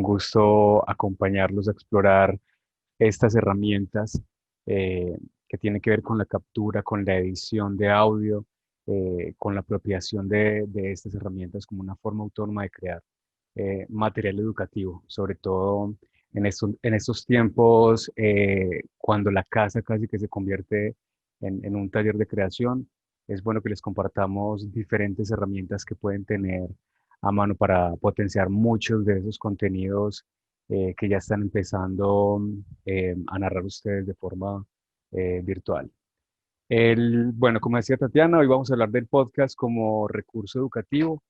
gusto acompañarlos a explorar estas herramientas que tienen que ver con la captura, con la edición de audio, con la apropiación de estas herramientas como una forma autónoma de crear material educativo, sobre todo en estos tiempos cuando la casa casi que se convierte en un taller de creación. Es bueno que les compartamos diferentes herramientas que pueden tener a mano para potenciar muchos de esos contenidos que ya están empezando a narrar ustedes de forma virtual. Bueno, como decía Tatiana, hoy vamos a hablar del podcast como recurso educativo.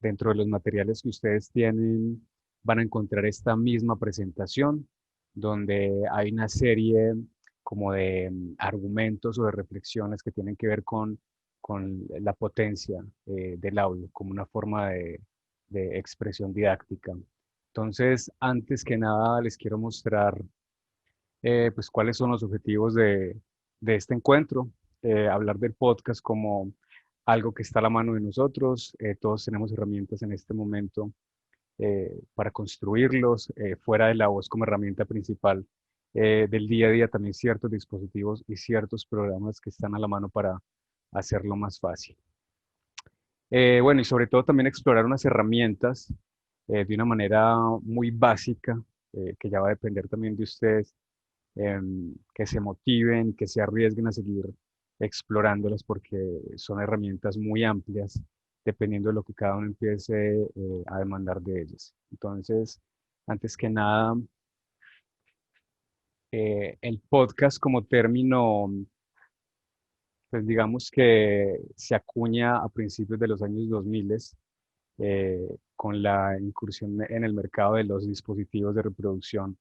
Dentro de los materiales que ustedes tienen van a encontrar esta misma presentación, donde hay una serie como de argumentos o de reflexiones que tienen que ver con la potencia del audio como una forma de expresión didáctica. Entonces, antes que nada, les quiero mostrar pues cuáles son los objetivos de este encuentro. Hablar del podcast como algo que está a la mano de nosotros. Todos tenemos herramientas en este momento para construirlos, fuera de la voz como herramienta principal del día a día, también ciertos dispositivos y ciertos programas que están a la mano para hacerlo más fácil. Bueno, y sobre todo también explorar unas herramientas de una manera muy básica, que ya va a depender también de ustedes, que se motiven, que se arriesguen a seguir explorándolas porque son herramientas muy amplias dependiendo de lo que cada uno empiece a demandar de ellas. Entonces, antes que nada, el podcast como término, pues digamos que se acuña a principios de los años 2000 con la incursión en el mercado de los dispositivos de reproducción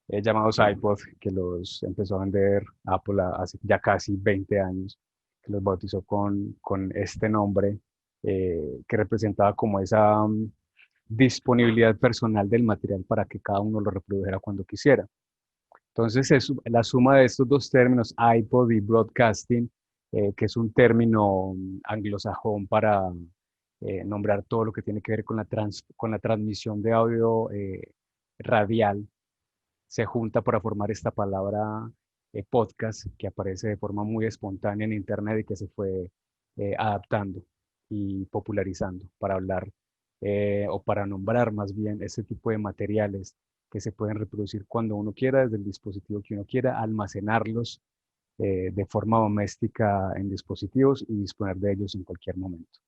llamados iPod, que los empezó a vender Apple hace ya casi 20 años, que los bautizó con este nombre, que representaba como esa disponibilidad personal del material para que cada uno lo reprodujera cuando quisiera. Entonces, es la suma de estos dos términos, iPod y broadcasting, que es un término anglosajón para nombrar todo lo que tiene que ver con la transmisión de audio radial, se junta para formar esta palabra podcast que aparece de forma muy espontánea en Internet y que se fue adaptando y popularizando para hablar o para nombrar más bien ese tipo de materiales que se pueden reproducir cuando uno quiera, desde el dispositivo que uno quiera, almacenarlos de forma doméstica en dispositivos y disponer de ellos en cualquier momento.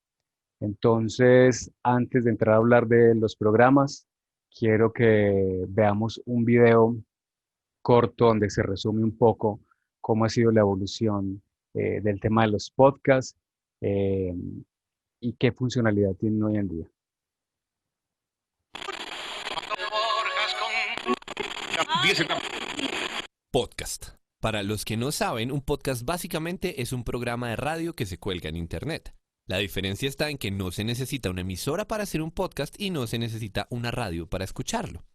Entonces, antes de entrar a hablar de los programas, quiero que veamos un video corto donde se resume un poco cómo ha sido la evolución del tema de los podcasts eh, y qué funcionalidad tienen hoy en día. Podcast. Para los que no saben, un podcast básicamente es un programa de radio que se cuelga en Internet. La diferencia está en que no se necesita una emisora para hacer un podcast y no se necesita una radio para escucharlo.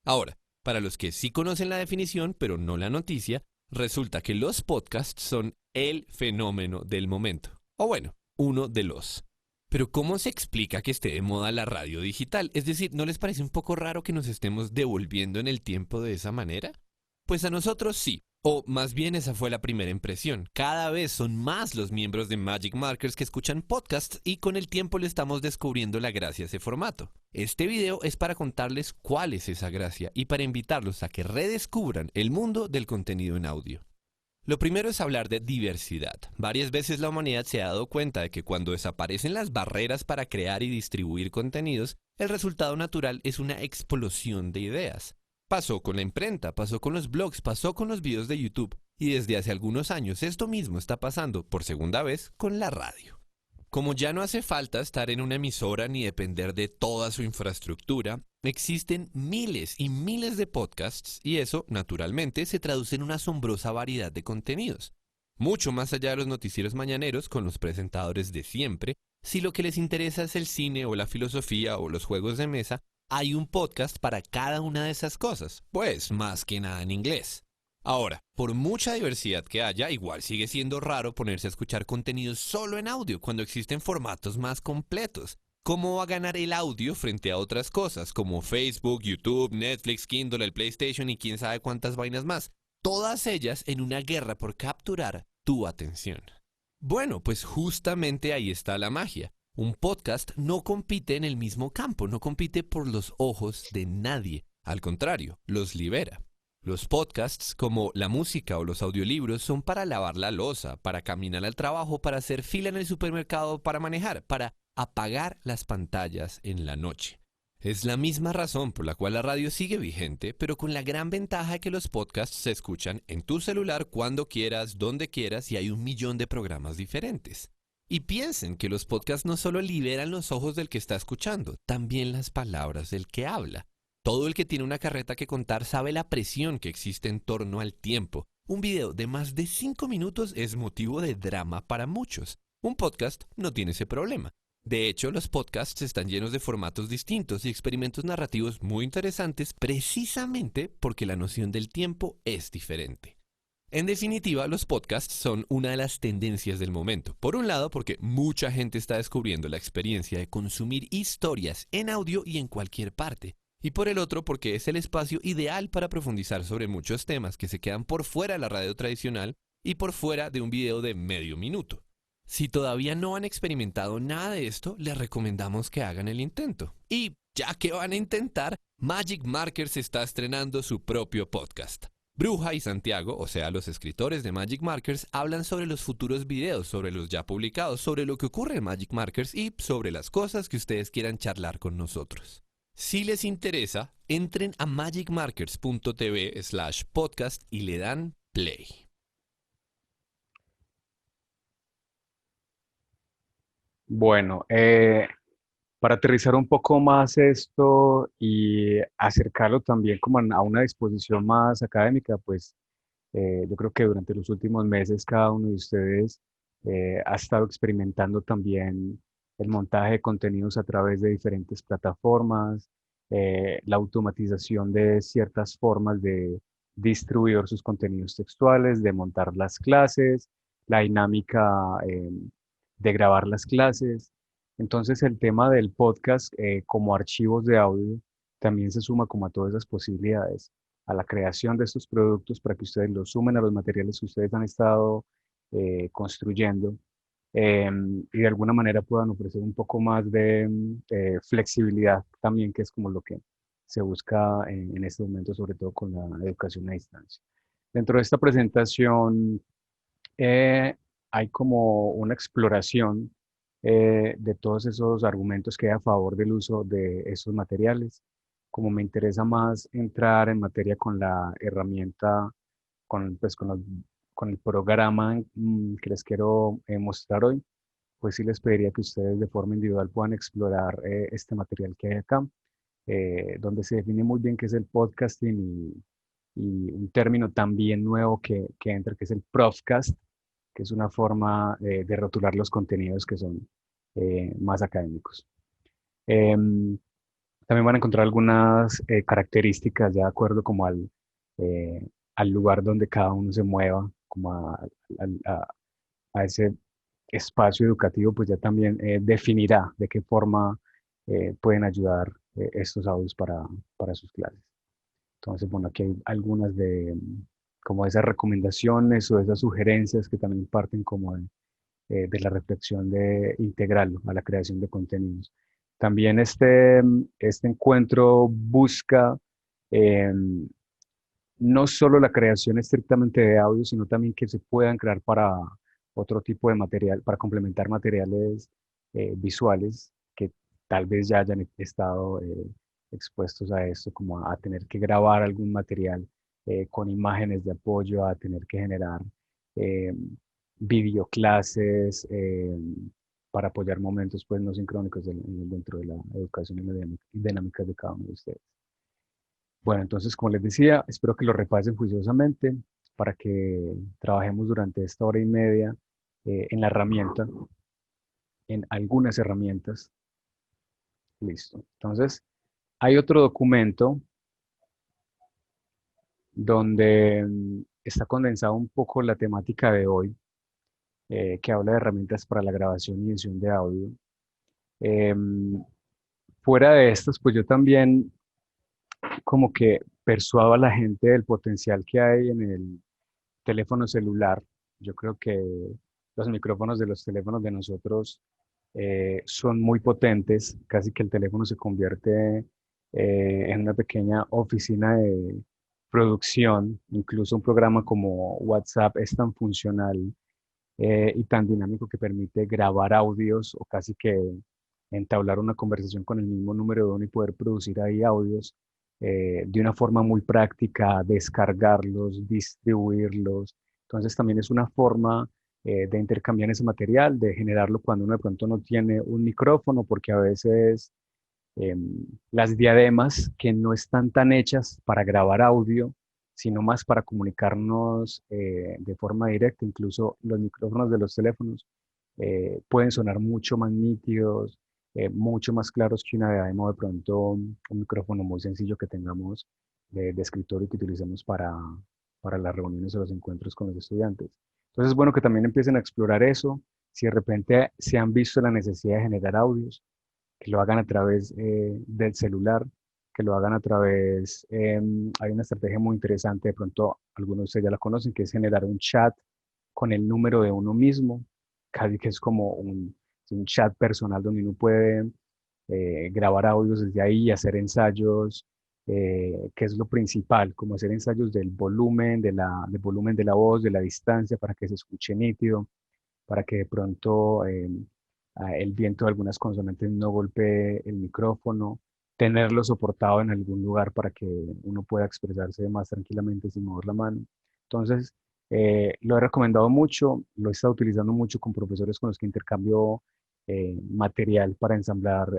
Ahora, para los que sí conocen la definición, pero no la noticia, resulta que los podcasts son el fenómeno del momento. O bueno, uno de los. Pero ¿cómo se explica que esté de moda la radio digital? Es decir, ¿no les parece un poco raro que nos estemos devolviendo en el tiempo de esa manera? Pues a nosotros sí. O más bien esa fue la primera impresión. Cada vez son más los miembros de Magic Markers que escuchan podcasts y con el tiempo le estamos descubriendo la gracia a ese formato. Este video es para contarles cuál es esa gracia y para invitarlos a que redescubran el mundo del contenido en audio. Lo primero es hablar de diversidad. Varias veces la humanidad se ha dado cuenta de que cuando desaparecen las barreras para crear y distribuir contenidos, el resultado natural es una explosión de ideas. Pasó con la imprenta, pasó con los blogs, pasó con los videos de YouTube y desde hace algunos años esto mismo está pasando por segunda vez con la radio. Como ya no hace falta estar en una emisora ni depender de toda su infraestructura, existen miles y miles de podcasts y eso, naturalmente, se traduce en una asombrosa variedad de contenidos. Mucho más allá de los noticieros mañaneros con los presentadores de siempre, si lo que les interesa es el cine o la filosofía o los juegos de mesa, hay un podcast para cada una de esas cosas, pues más que nada en inglés. Ahora, por mucha diversidad que haya, igual sigue siendo raro ponerse a escuchar contenidos solo en audio cuando existen formatos más completos, ¿Cómo va a ganar el audio frente a otras cosas como Facebook, YouTube, Netflix, Kindle, el PlayStation y quién sabe cuántas vainas más? Todas ellas en una guerra por capturar tu atención. Bueno, pues justamente ahí está la magia. Un podcast no compite en el mismo campo, no compite por los ojos de nadie. Al contrario, los libera. Los podcasts, como la música o los audiolibros, son para lavar la loza, para caminar al trabajo, para hacer fila en el supermercado, para manejar, para apagar las pantallas en la noche. Es la misma razón por la cual la radio sigue vigente, pero con la gran ventaja de que los podcasts se escuchan en tu celular cuando quieras, donde quieras y hay 1 millón de programas diferentes. Y piensen que los podcasts no solo liberan los ojos del que está escuchando, también las palabras del que habla. Todo el que tiene una carreta que contar sabe la presión que existe en torno al tiempo. Un video de más de 5 minutos es motivo de drama para muchos. Un podcast no tiene ese problema. De hecho, los podcasts están llenos de formatos distintos y experimentos narrativos muy interesantes precisamente porque la noción del tiempo es diferente. En definitiva, los podcasts son una de las tendencias del momento. Por un lado, porque mucha gente está descubriendo la experiencia de consumir historias en audio y en cualquier parte. Y por el otro, porque es el espacio ideal para profundizar sobre muchos temas que se quedan por fuera de la radio tradicional y por fuera de un video de medio minuto. Si todavía no han experimentado nada de esto, les recomendamos que hagan el intento. Y ya que van a intentar, Magic Markers está estrenando su propio podcast. Bruja y Santiago, o sea, los escritores de Magic Markers, hablan sobre los futuros videos, sobre los ya publicados, sobre lo que ocurre en Magic Markers y sobre las cosas que ustedes quieran charlar con nosotros. Si les interesa, entren a magicmarkers.tv/podcast y le dan play. Bueno, para aterrizar un poco más esto y acercarlo también como a una disposición más académica, pues yo creo que durante los últimos meses cada uno de ustedes ha estado experimentando también el montaje de contenidos a través de diferentes plataformas, la automatización de ciertas formas de distribuir sus contenidos textuales, de montar las clases, la dinámica de grabar las clases. Entonces el tema del podcast como archivos de audio también se suma como a todas esas posibilidades, a la creación de estos productos para que ustedes los sumen a los materiales que ustedes han estado construyendo y de alguna manera puedan ofrecer un poco más de flexibilidad también, que es como lo que se busca en este momento, sobre todo con la educación a distancia. Dentro de esta presentación eh, hay como una exploración de todos esos argumentos que hay a favor del uso de esos materiales. Como me interesa más entrar en materia con la herramienta, pues, con el programa que les quiero mostrar hoy, pues sí les pediría que ustedes de forma individual puedan explorar este material que hay acá, donde se define muy bien qué es el podcasting y un término también nuevo que entra, que es el profcast, que es una forma de rotular los contenidos que son más académicos. Em, También van a encontrar algunas características de acuerdo como al lugar donde cada uno se mueva, como a ese espacio educativo, pues ya también definirá de qué forma pueden ayudar estos audios para sus clases. Entonces, bueno, aquí hay algunas de como esas recomendaciones o esas sugerencias que también parten como de la reflexión de integral a la creación de contenidos. También este encuentro busca eh, no solo la creación estrictamente de audio, sino también que se puedan crear para otro tipo de material, para complementar materiales visuales que tal vez ya hayan estado expuestos a esto, como a tener que grabar algún material con imágenes de apoyo, a tener que generar eh, videoclases para apoyar momentos pues no sincrónicos dentro de la educación y las dinámicas de cada uno de ustedes. Bueno, entonces, como les decía, espero que lo repasen juiciosamente para que trabajemos durante esta hora y media en la herramienta, en algunas herramientas. Listo. Entonces, hay otro documento donde está condensado un poco la temática de hoy, que habla de herramientas para la grabación y edición de audio. Em, Fuera de estas, pues yo también como que persuado a la gente del potencial que hay en el teléfono celular. Yo creo que los micrófonos de los teléfonos de nosotros son muy potentes, casi que el teléfono se convierte en una pequeña oficina de producción. Incluso un programa como WhatsApp es tan funcional y tan dinámico que permite grabar audios o casi que entablar una conversación con el mismo número de uno y poder producir ahí audios de una forma muy práctica, descargarlos, distribuirlos. Entonces también es una forma de intercambiar ese material, de generarlo cuando uno de pronto no tiene un micrófono, porque a veces las diademas que no están tan hechas para grabar audio, sino más para comunicarnos de forma directa. Incluso los micrófonos de los teléfonos pueden sonar mucho más nítidos, mucho más claros que una diadema, o de pronto un micrófono muy sencillo que tengamos de escritorio que utilicemos para las reuniones o los encuentros con los estudiantes. Entonces es bueno que también empiecen a explorar eso. Si de repente se han visto la necesidad de generar audios, que lo hagan a través del celular, que lo hagan a través, hay una estrategia muy interesante, de pronto algunos de ustedes ya la conocen, que es generar un chat con el número de uno mismo, casi que es como un chat personal donde uno puede grabar audios desde ahí y hacer ensayos, que es lo principal, como hacer ensayos del volumen, del volumen de la voz, de la distancia, para que se escuche nítido, para que de pronto el viento de algunas consonantes no golpee el micrófono, tenerlo soportado en algún lugar para que uno pueda expresarse más tranquilamente sin mover la mano. Entonces, lo he recomendado mucho, lo he estado utilizando mucho con profesores con los que intercambio material para ensamblar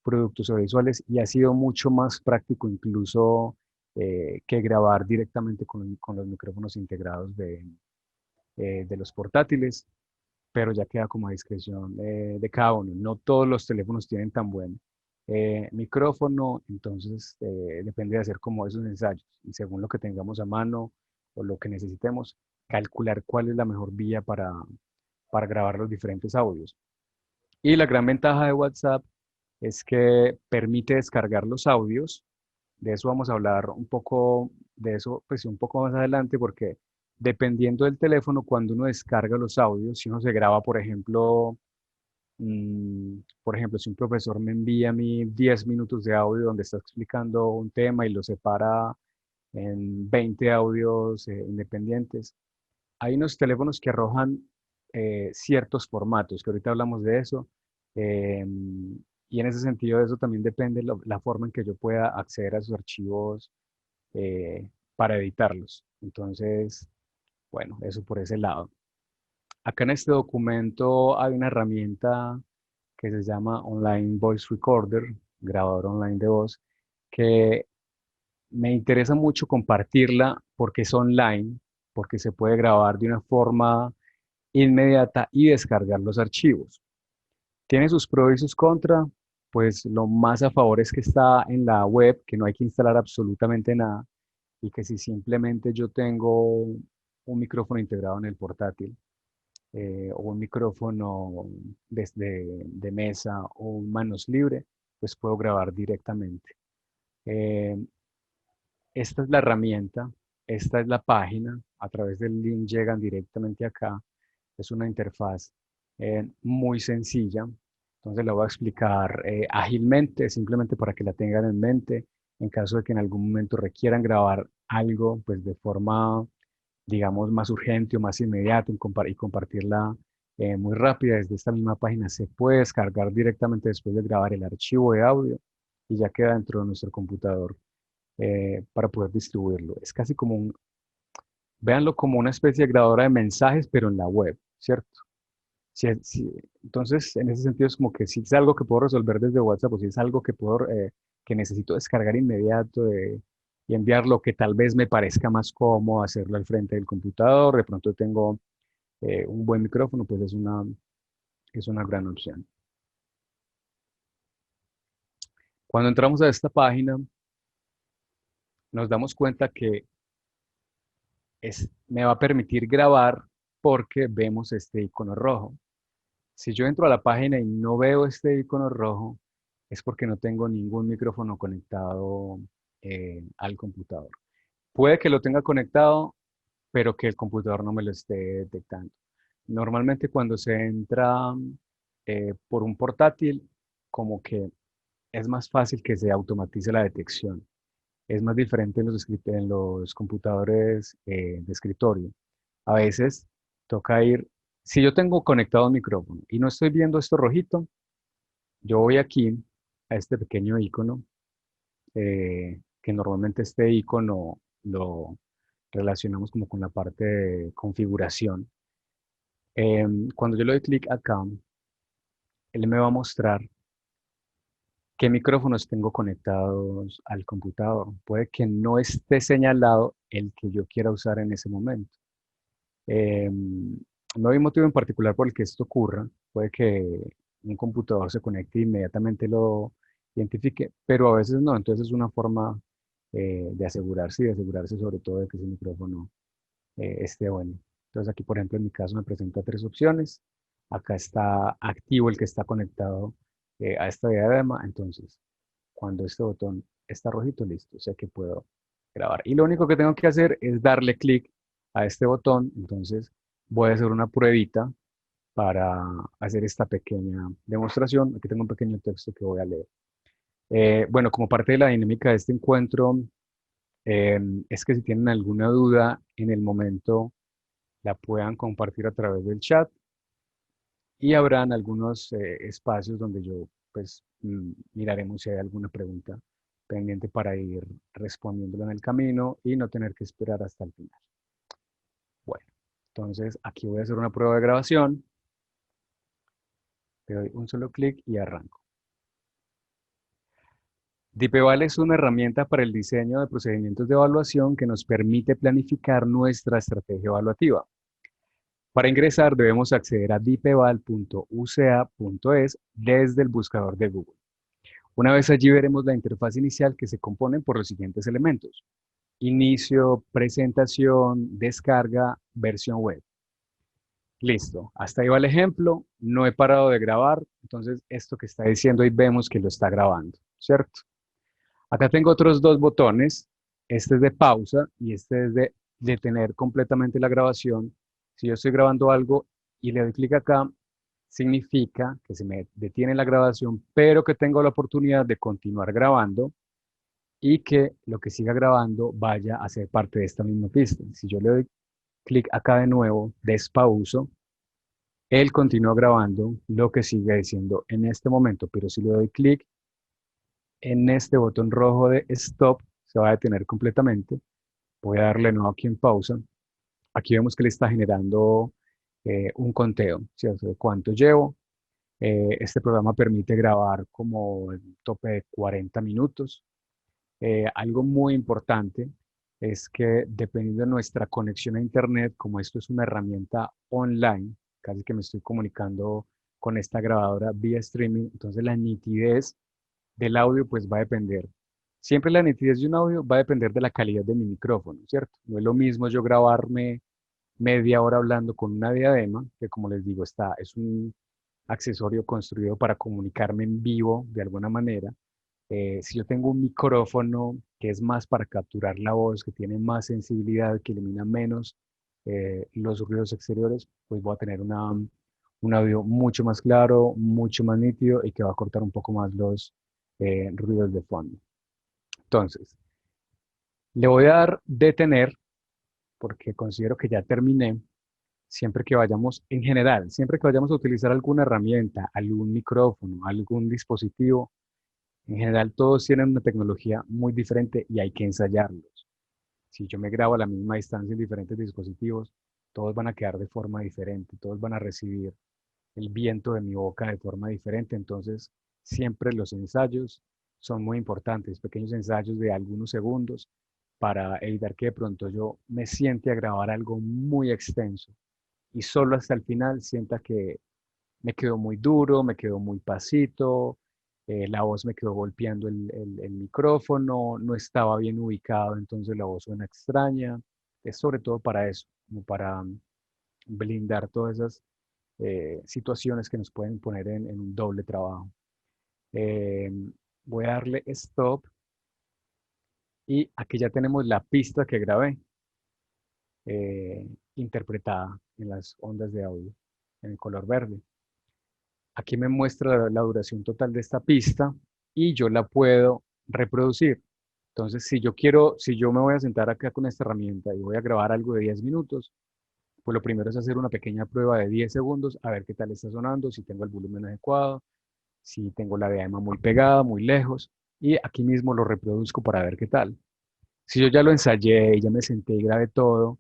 productos audiovisuales y ha sido mucho más práctico incluso que grabar directamente con los micrófonos integrados de los portátiles, pero ya queda como a discreción de cada uno. No todos los teléfonos tienen tan buen micrófono, entonces depende de hacer como esos ensayos y según lo que tengamos a mano o lo que necesitemos, calcular cuál es la mejor vía para grabar los diferentes audios. Y la gran ventaja de WhatsApp es que permite descargar los audios. De eso vamos a hablar un poco, de eso pues un poco más adelante, porque dependiendo del teléfono, cuando uno descarga los audios, si uno se graba, por ejemplo, si un profesor me envía a mí 10 minutos de audio donde está explicando un tema y lo separa en 20 audios independientes, hay unos teléfonos que arrojan ciertos formatos, que ahorita hablamos de eso, y en ese sentido de eso también depende la forma en que yo pueda acceder a esos archivos para editarlos. Entonces, bueno, eso por ese lado. Acá en este documento hay una herramienta que se llama Online Voice Recorder, grabador online de voz, que me interesa mucho compartirla porque es online, porque se puede grabar de una forma inmediata y descargar los archivos. Tiene sus pros y sus contras, pues lo más a favor es que está en la web, que no hay que instalar absolutamente nada y que si simplemente yo tengo un micrófono integrado en el portátil o un micrófono de mesa o manos libre, pues puedo grabar directamente. Eh, Esta es la herramienta, esta es la página, a través del link llegan directamente acá. Es una interfaz muy sencilla, entonces la voy a explicar ágilmente, simplemente para que la tengan en mente, en caso de que en algún momento requieran grabar algo, pues de forma, digamos, más urgente o más inmediata y compartirla muy rápida. Desde esta misma página se puede descargar directamente después de grabar el archivo de audio y ya queda dentro de nuestro computador para poder distribuirlo. Es casi como véanlo como una especie de grabadora de mensajes, pero en la web, ¿cierto? Entonces, en ese sentido es como que si es algo que puedo resolver desde WhatsApp, o si es algo que necesito descargar inmediato y enviarlo, que tal vez me parezca más cómodo hacerlo al frente del computador, de pronto tengo un buen micrófono, pues es una gran opción. Cuando entramos a esta página, nos damos cuenta que me va a permitir grabar porque vemos este icono rojo. Si yo entro a la página y no veo este icono rojo, es porque no tengo ningún micrófono conectado al computador. Puede que lo tenga conectado, pero que el computador no me lo esté detectando. Normalmente cuando se entra por un portátil, como que es más fácil que se automatice la detección. Es más diferente en los computadores de escritorio. A veces toca ir, si yo tengo conectado un micrófono y no estoy viendo esto rojito, yo voy aquí a este pequeño icono, que normalmente este icono lo relacionamos como con la parte de configuración. Cuando yo le doy clic acá, él me va a mostrar qué micrófonos tengo conectados al computador. Puede que no esté señalado el que yo quiera usar en ese momento. No hay motivo en particular por el que esto ocurra. Puede que un computador se conecte e inmediatamente lo identifique, pero a veces no. Entonces es una forma de asegurarse y de asegurarse sobre todo de que ese micrófono esté bueno. Entonces aquí, por ejemplo, en mi caso me presenta tres opciones. Acá está activo el que está conectado a esta diadema. Entonces, cuando este botón está rojito, listo, sé que puedo grabar. Y lo único que tengo que hacer es darle clic a este botón. Entonces, voy a hacer una pruebita para hacer esta pequeña demostración. Aquí tengo un pequeño texto que voy a leer. Bueno, como parte de la dinámica de este encuentro, es que si tienen alguna duda en el momento, la puedan compartir a través del chat y habrán algunos espacios donde yo pues miraremos si hay alguna pregunta pendiente para ir respondiéndola en el camino y no tener que esperar hasta el final. Bueno, entonces aquí voy a hacer una prueba de grabación, le doy un solo clic y arranco. DeepEval es una herramienta para el diseño de procedimientos de evaluación que nos permite planificar nuestra estrategia evaluativa. Para ingresar debemos acceder a deepeval.uca.es desde el buscador de Google. Una vez allí veremos la interfaz inicial que se compone por los siguientes elementos: inicio, presentación, descarga, versión web. Listo, hasta ahí va el ejemplo, no he parado de grabar, entonces esto que está diciendo ahí vemos que lo está grabando, ¿cierto? Acá tengo otros dos botones, este es de pausa y este es de detener completamente la grabación. Si yo estoy grabando algo y le doy clic acá, significa que se me detiene la grabación, pero que tengo la oportunidad de continuar grabando y que lo que siga grabando vaya a ser parte de esta misma pista. Si yo le doy clic acá de nuevo, despauso, él continúa grabando lo que sigue diciendo en este momento, pero si le doy clic en este botón rojo de stop, se va a detener completamente. Voy a darle nuevo aquí en pausa. Aquí vemos que le está generando un conteo, ¿cierto? De cuánto llevo. Este programa permite grabar como un tope de 40 minutos. Algo muy importante es que dependiendo de nuestra conexión a Internet, como esto es una herramienta online, casi que me estoy comunicando con esta grabadora vía streaming, entonces la nitidez del audio pues va a depender. Siempre la nitidez de un audio va a depender de la calidad de mi micrófono, ¿cierto? No es lo mismo yo grabarme media hora hablando con una diadema, que como les digo, es un accesorio construido para comunicarme en vivo de alguna manera. Si yo tengo un micrófono que es más para capturar la voz, que tiene más sensibilidad, que elimina menos los ruidos exteriores, pues voy a tener un audio mucho más claro, mucho más nítido y que va a cortar un poco más los ruidos de fondo. Entonces, le voy a dar detener porque considero que ya terminé. Siempre que vayamos, en general, siempre que vayamos a utilizar alguna herramienta, algún micrófono, algún dispositivo, en general todos tienen una tecnología muy diferente y hay que ensayarlos. Si yo me grabo a la misma distancia en diferentes dispositivos, todos van a quedar de forma diferente, todos van a recibir el viento de mi boca de forma diferente. Entonces, siempre los ensayos son muy importantes, pequeños ensayos de algunos segundos para evitar que de pronto yo me siente a grabar algo muy extenso y solo hasta el final sienta que me quedó muy duro, me quedó muy pasito, la voz me quedó golpeando el micrófono, no estaba bien ubicado, entonces la voz suena extraña. Es sobre todo para eso, como para blindar todas esas situaciones que nos pueden poner en un doble trabajo. Eh, Voy a darle stop y aquí ya tenemos la pista que grabé, interpretada en las ondas de audio, en el color verde. Aquí me muestra la duración total de esta pista y yo la puedo reproducir. Entonces, si yo me voy a sentar acá con esta herramienta y voy a grabar algo de 10 minutos, pues lo primero es hacer una pequeña prueba de 10 segundos, a ver qué tal está sonando, si tengo el volumen adecuado, si tengo la diadema muy pegada, muy lejos, y aquí mismo lo reproduzco para ver qué tal. Si yo ya lo ensayé, ya me senté y grabé todo,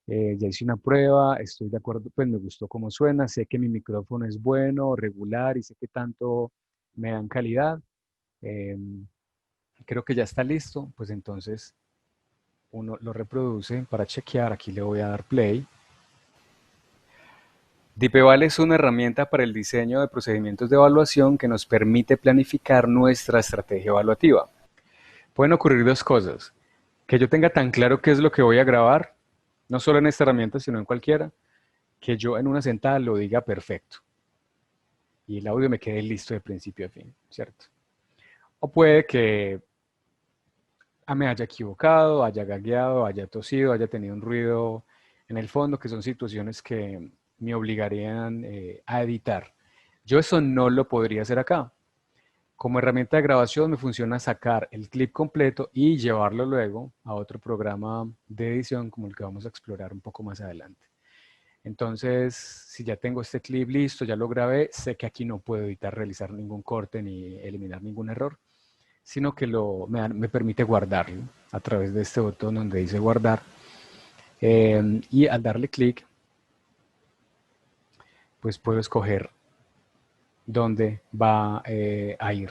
ya hice una prueba, estoy de acuerdo, pues me gustó cómo suena, sé que mi micrófono es bueno, regular y sé que tanto me dan calidad. em, Creo que ya está listo, pues entonces uno lo reproduce para chequear. Aquí le voy a dar play. Dipeval es una herramienta para el diseño de procedimientos de evaluación que nos permite planificar nuestra estrategia evaluativa. Pueden ocurrir dos cosas: que yo tenga tan claro qué es lo que voy a grabar, no solo en esta herramienta, sino en cualquiera, que yo en una sentada lo diga perfecto y el audio me quede listo de principio a fin, ¿cierto? O puede que me haya equivocado, haya gagueado, haya tosido, haya tenido un ruido en el fondo, que son situaciones que me obligarían a editar. Yo eso no lo podría hacer acá. Como herramienta de grabación me funciona sacar el clip completo y llevarlo luego a otro programa de edición como el que vamos a explorar un poco más adelante. Entonces, si ya tengo este clip listo, ya lo grabé, sé que aquí no puedo editar, realizar ningún corte ni eliminar ningún error, sino que me permite guardarlo a través de este botón donde dice guardar. Y al darle clic, pues puedo escoger dónde va a ir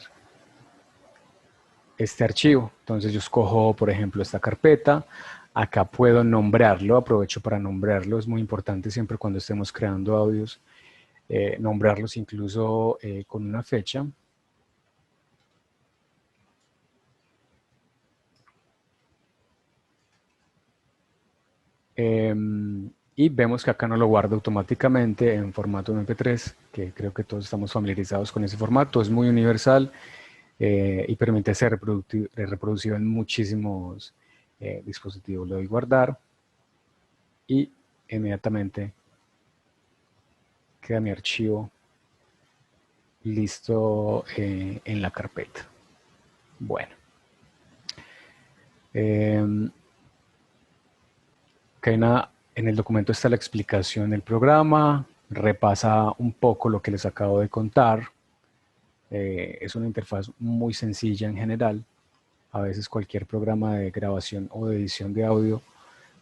este archivo. Entonces yo escojo, por ejemplo, esta carpeta. Acá puedo nombrarlo, aprovecho para nombrarlo. Es muy importante siempre cuando estemos creando audios, nombrarlos incluso con una fecha. Y vemos que acá no lo guarda automáticamente en formato MP3, que creo que todos estamos familiarizados con ese formato. Es muy universal y permite ser reproducido en muchísimos dispositivos. Le doy guardar y inmediatamente queda mi archivo listo en la carpeta. Bueno. En el documento está la explicación del programa, repasa un poco lo que les acabo de contar. Es una interfaz muy sencilla en general. A veces cualquier programa de grabación o de edición de audio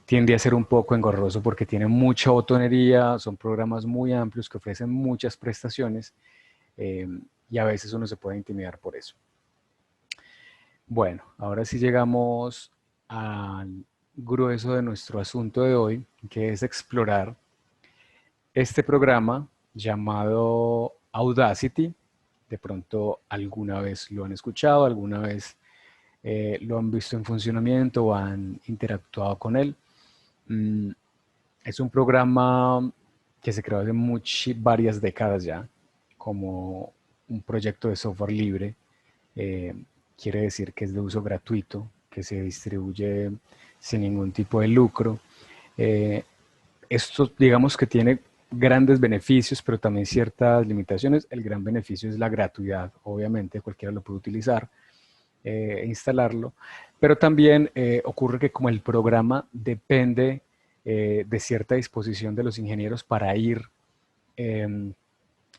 tiende a ser un poco engorroso porque tiene mucha botonería, son programas muy amplios que ofrecen muchas prestaciones y a veces uno se puede intimidar por eso. Bueno, ahora sí llegamos al grueso de nuestro asunto de hoy, que es explorar este programa llamado Audacity. De pronto alguna vez lo han escuchado, alguna vez lo han visto en funcionamiento o han interactuado con él. Es un programa que se creó hace varias décadas ya, como un proyecto de software libre. Eh, Quiere decir que es de uso gratuito, que se distribuye sin ningún tipo de lucro. Eh, Esto, digamos que tiene grandes beneficios, pero también ciertas limitaciones. El gran beneficio es la gratuidad, obviamente, cualquiera lo puede utilizar e instalarlo, pero también ocurre que como el programa depende de cierta disposición de los ingenieros para ir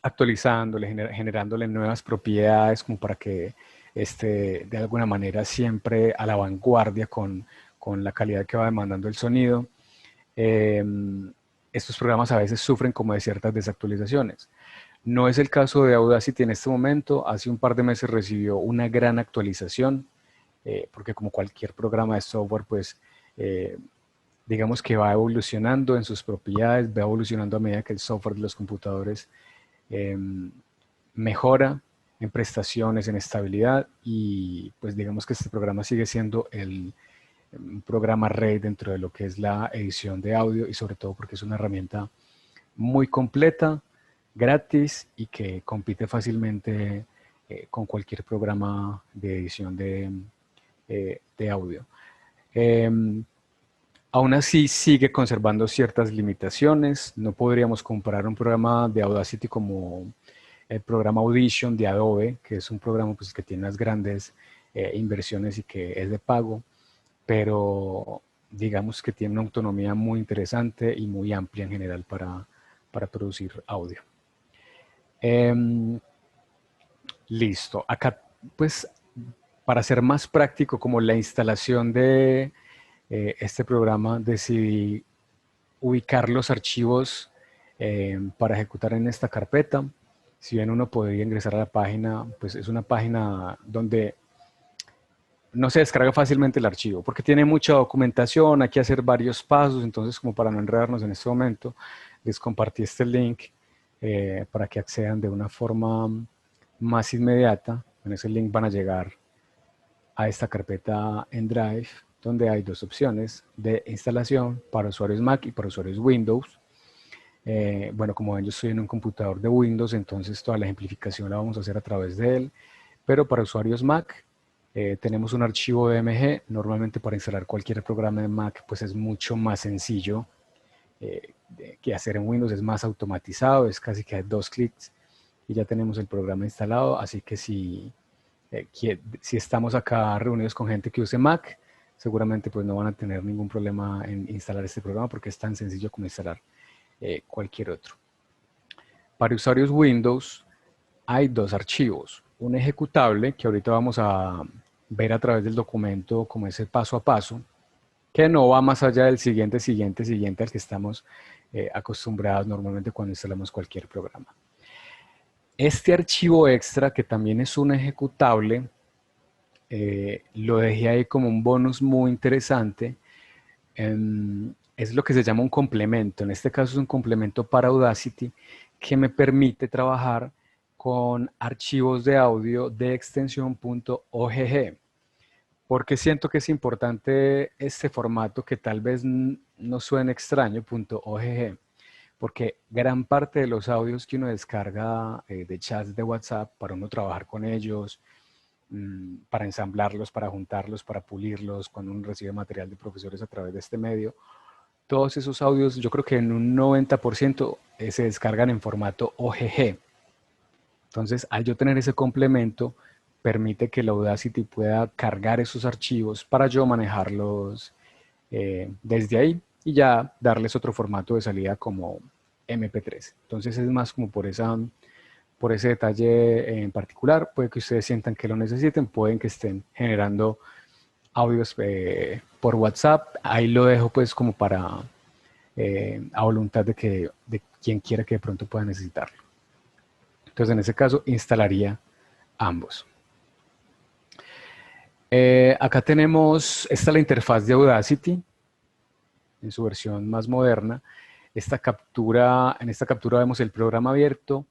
actualizándole, generándole nuevas propiedades como para que esté de alguna manera siempre a la vanguardia con la calidad que va demandando el sonido. Eh, Estos programas a veces sufren como de ciertas desactualizaciones. No es el caso de Audacity en este momento. Hace un par de meses recibió una gran actualización, porque como cualquier programa de software, pues digamos que va evolucionando en sus propiedades, va evolucionando a medida que el software de los computadores eh, mejora en prestaciones, en estabilidad, y pues digamos que este programa sigue siendo un programa rey dentro de lo que es la edición de audio y sobre todo porque es una herramienta muy completa, gratis y que compite fácilmente con cualquier programa de edición de audio. Em, Aún así sigue conservando ciertas limitaciones. No podríamos comparar un programa de Audacity como el programa Audition de Adobe, que es un programa pues, que tiene unas grandes inversiones y que es de pago, pero digamos que tiene una autonomía muy interesante y muy amplia en general para producir audio. Listo. Acá, pues, para ser más práctico, como la instalación de este programa, decidí ubicar los archivos para ejecutar en esta carpeta. Si bien uno podría ingresar a la página, pues es una página donde no se descarga fácilmente el archivo, porque tiene mucha documentación, hay que hacer varios pasos, entonces como para no enredarnos en este momento, les compartí este link para que accedan de una forma más inmediata. En ese link van a llegar a esta carpeta en Drive, donde hay dos opciones de instalación para usuarios Mac y para usuarios Windows. Bueno, como ven, yo estoy en un computador de Windows, entonces toda la ejemplificación la vamos a hacer a través de él. Pero para usuarios Mac, tenemos un archivo DMG. Normalmente para instalar cualquier programa de Mac, pues es mucho más sencillo que hacer en Windows. Es más automatizado, es casi que a 2 clics y ya tenemos el programa instalado. Así que si estamos acá reunidos con gente que use Mac, seguramente pues no van a tener ningún problema en instalar este programa porque es tan sencillo como instalar cualquier otro. Para usuarios Windows hay dos archivos. Un ejecutable, que ahorita vamos a ver a través del documento como ese paso a paso, que no va más allá del siguiente al que estamos acostumbrados normalmente cuando instalamos cualquier programa. Este archivo extra, que también es un ejecutable, lo dejé ahí como un bonus muy interesante. Es lo que se llama un complemento. En este caso es un complemento para Audacity que me permite trabajar con archivos de audio de extensión .ogg. Porque siento que es importante este formato que tal vez no suene extraño, .ogg, porque gran parte de los audios que uno descarga de chats de WhatsApp para uno trabajar con ellos, para ensamblarlos, para juntarlos, para pulirlos, cuando uno recibe material de profesores a través de este medio, todos esos audios, yo creo que en un 90% se descargan en formato OGG. Entonces, al yo tener ese complemento, permite que la Audacity pueda cargar esos archivos para yo manejarlos desde ahí y ya darles otro formato de salida como MP3. Entonces, es más como por ese detalle en particular. Puede que ustedes sientan que lo necesiten, pueden que estén generando audios por WhatsApp. Ahí lo dejo pues como para a voluntad de quien quiera que de pronto pueda necesitarlo. Entonces, en ese caso, instalaría ambos. Acá tenemos, esta es la interfaz de Audacity, en su versión más moderna. En esta captura vemos el programa abierto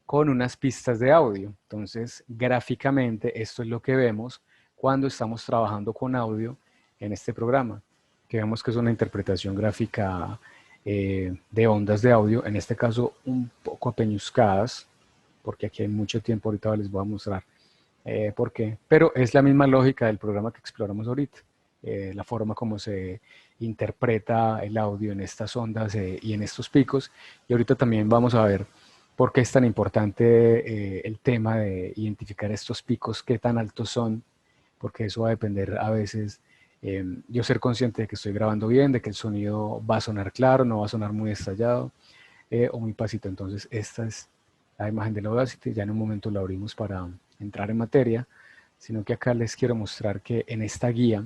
con unas pistas de audio. Entonces, gráficamente, esto es lo que vemos cuando estamos trabajando con audio en este programa, que vemos que es una interpretación gráfica de ondas de audio, en este caso un poco apeñuscadas, porque aquí hay mucho tiempo, ahorita les voy a mostrar por qué, pero es la misma lógica del programa que exploramos ahorita, la forma como se interpreta el audio en estas ondas y en estos picos, y ahorita también vamos a ver por qué es tan importante el tema de identificar estos picos, qué tan altos son, porque eso va a depender a veces, yo ser consciente de que estoy grabando bien, de que el sonido va a sonar claro, no va a sonar muy estallado o muy pasito. Entonces esta es la imagen de la Audacity, ya en un momento la abrimos para entrar en materia, sino que acá les quiero mostrar que en esta guía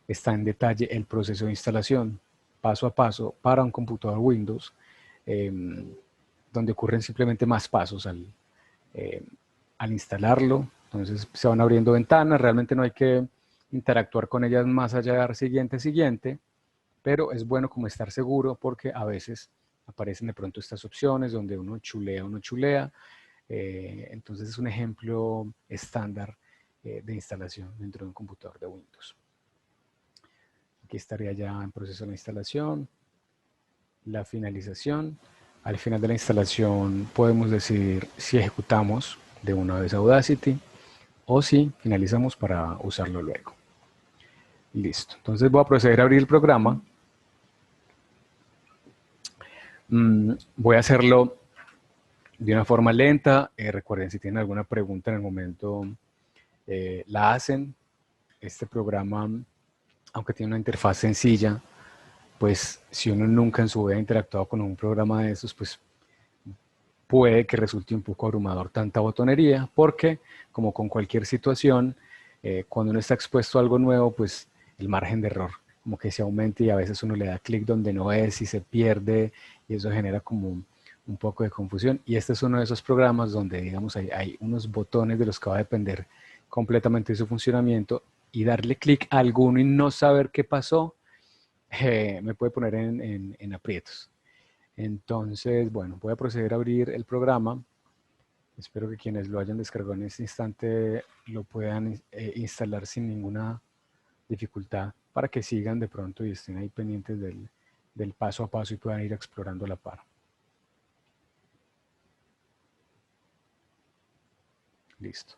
está en detalle el proceso de instalación, paso a paso, para un computador Windows, eh, donde ocurren simplemente más pasos al instalarlo. Entonces se van abriendo ventanas, realmente no hay que interactuar con ellas más allá de dar siguiente, pero es bueno como estar seguro porque a veces aparecen de pronto estas opciones donde uno chulea. Entonces es un ejemplo estándar de instalación dentro de un computador de Windows. Aquí estaría ya en proceso de instalación, la finalización. Al final de la instalación podemos decidir si ejecutamos de una vez Audacity o si finalizamos para usarlo luego. Listo. Entonces voy a proceder a abrir el programa. Voy a hacerlo de una forma lenta. Recuerden, si tienen alguna pregunta en el momento, la hacen. Este programa, aunque tiene una interfaz sencilla, pues si uno nunca en su vida ha interactuado con un programa de esos, pues puede que resulte un poco abrumador tanta botonería, porque como con cualquier situación, cuando uno está expuesto a algo nuevo, pues el margen de error como que se aumenta y a veces uno le da clic donde no es y se pierde y eso genera como un poco de confusión. Y este es uno de esos programas donde, digamos, hay unos botones de los que va a depender completamente de su funcionamiento y darle clic a alguno y no saber qué pasó, me puede poner en aprietos. Entonces, bueno, voy a proceder a abrir el programa. Espero que quienes lo hayan descargado en este instante lo puedan instalar sin ninguna dificultad para que sigan de pronto y estén ahí pendientes del paso a paso y puedan ir explorando la par. Listo.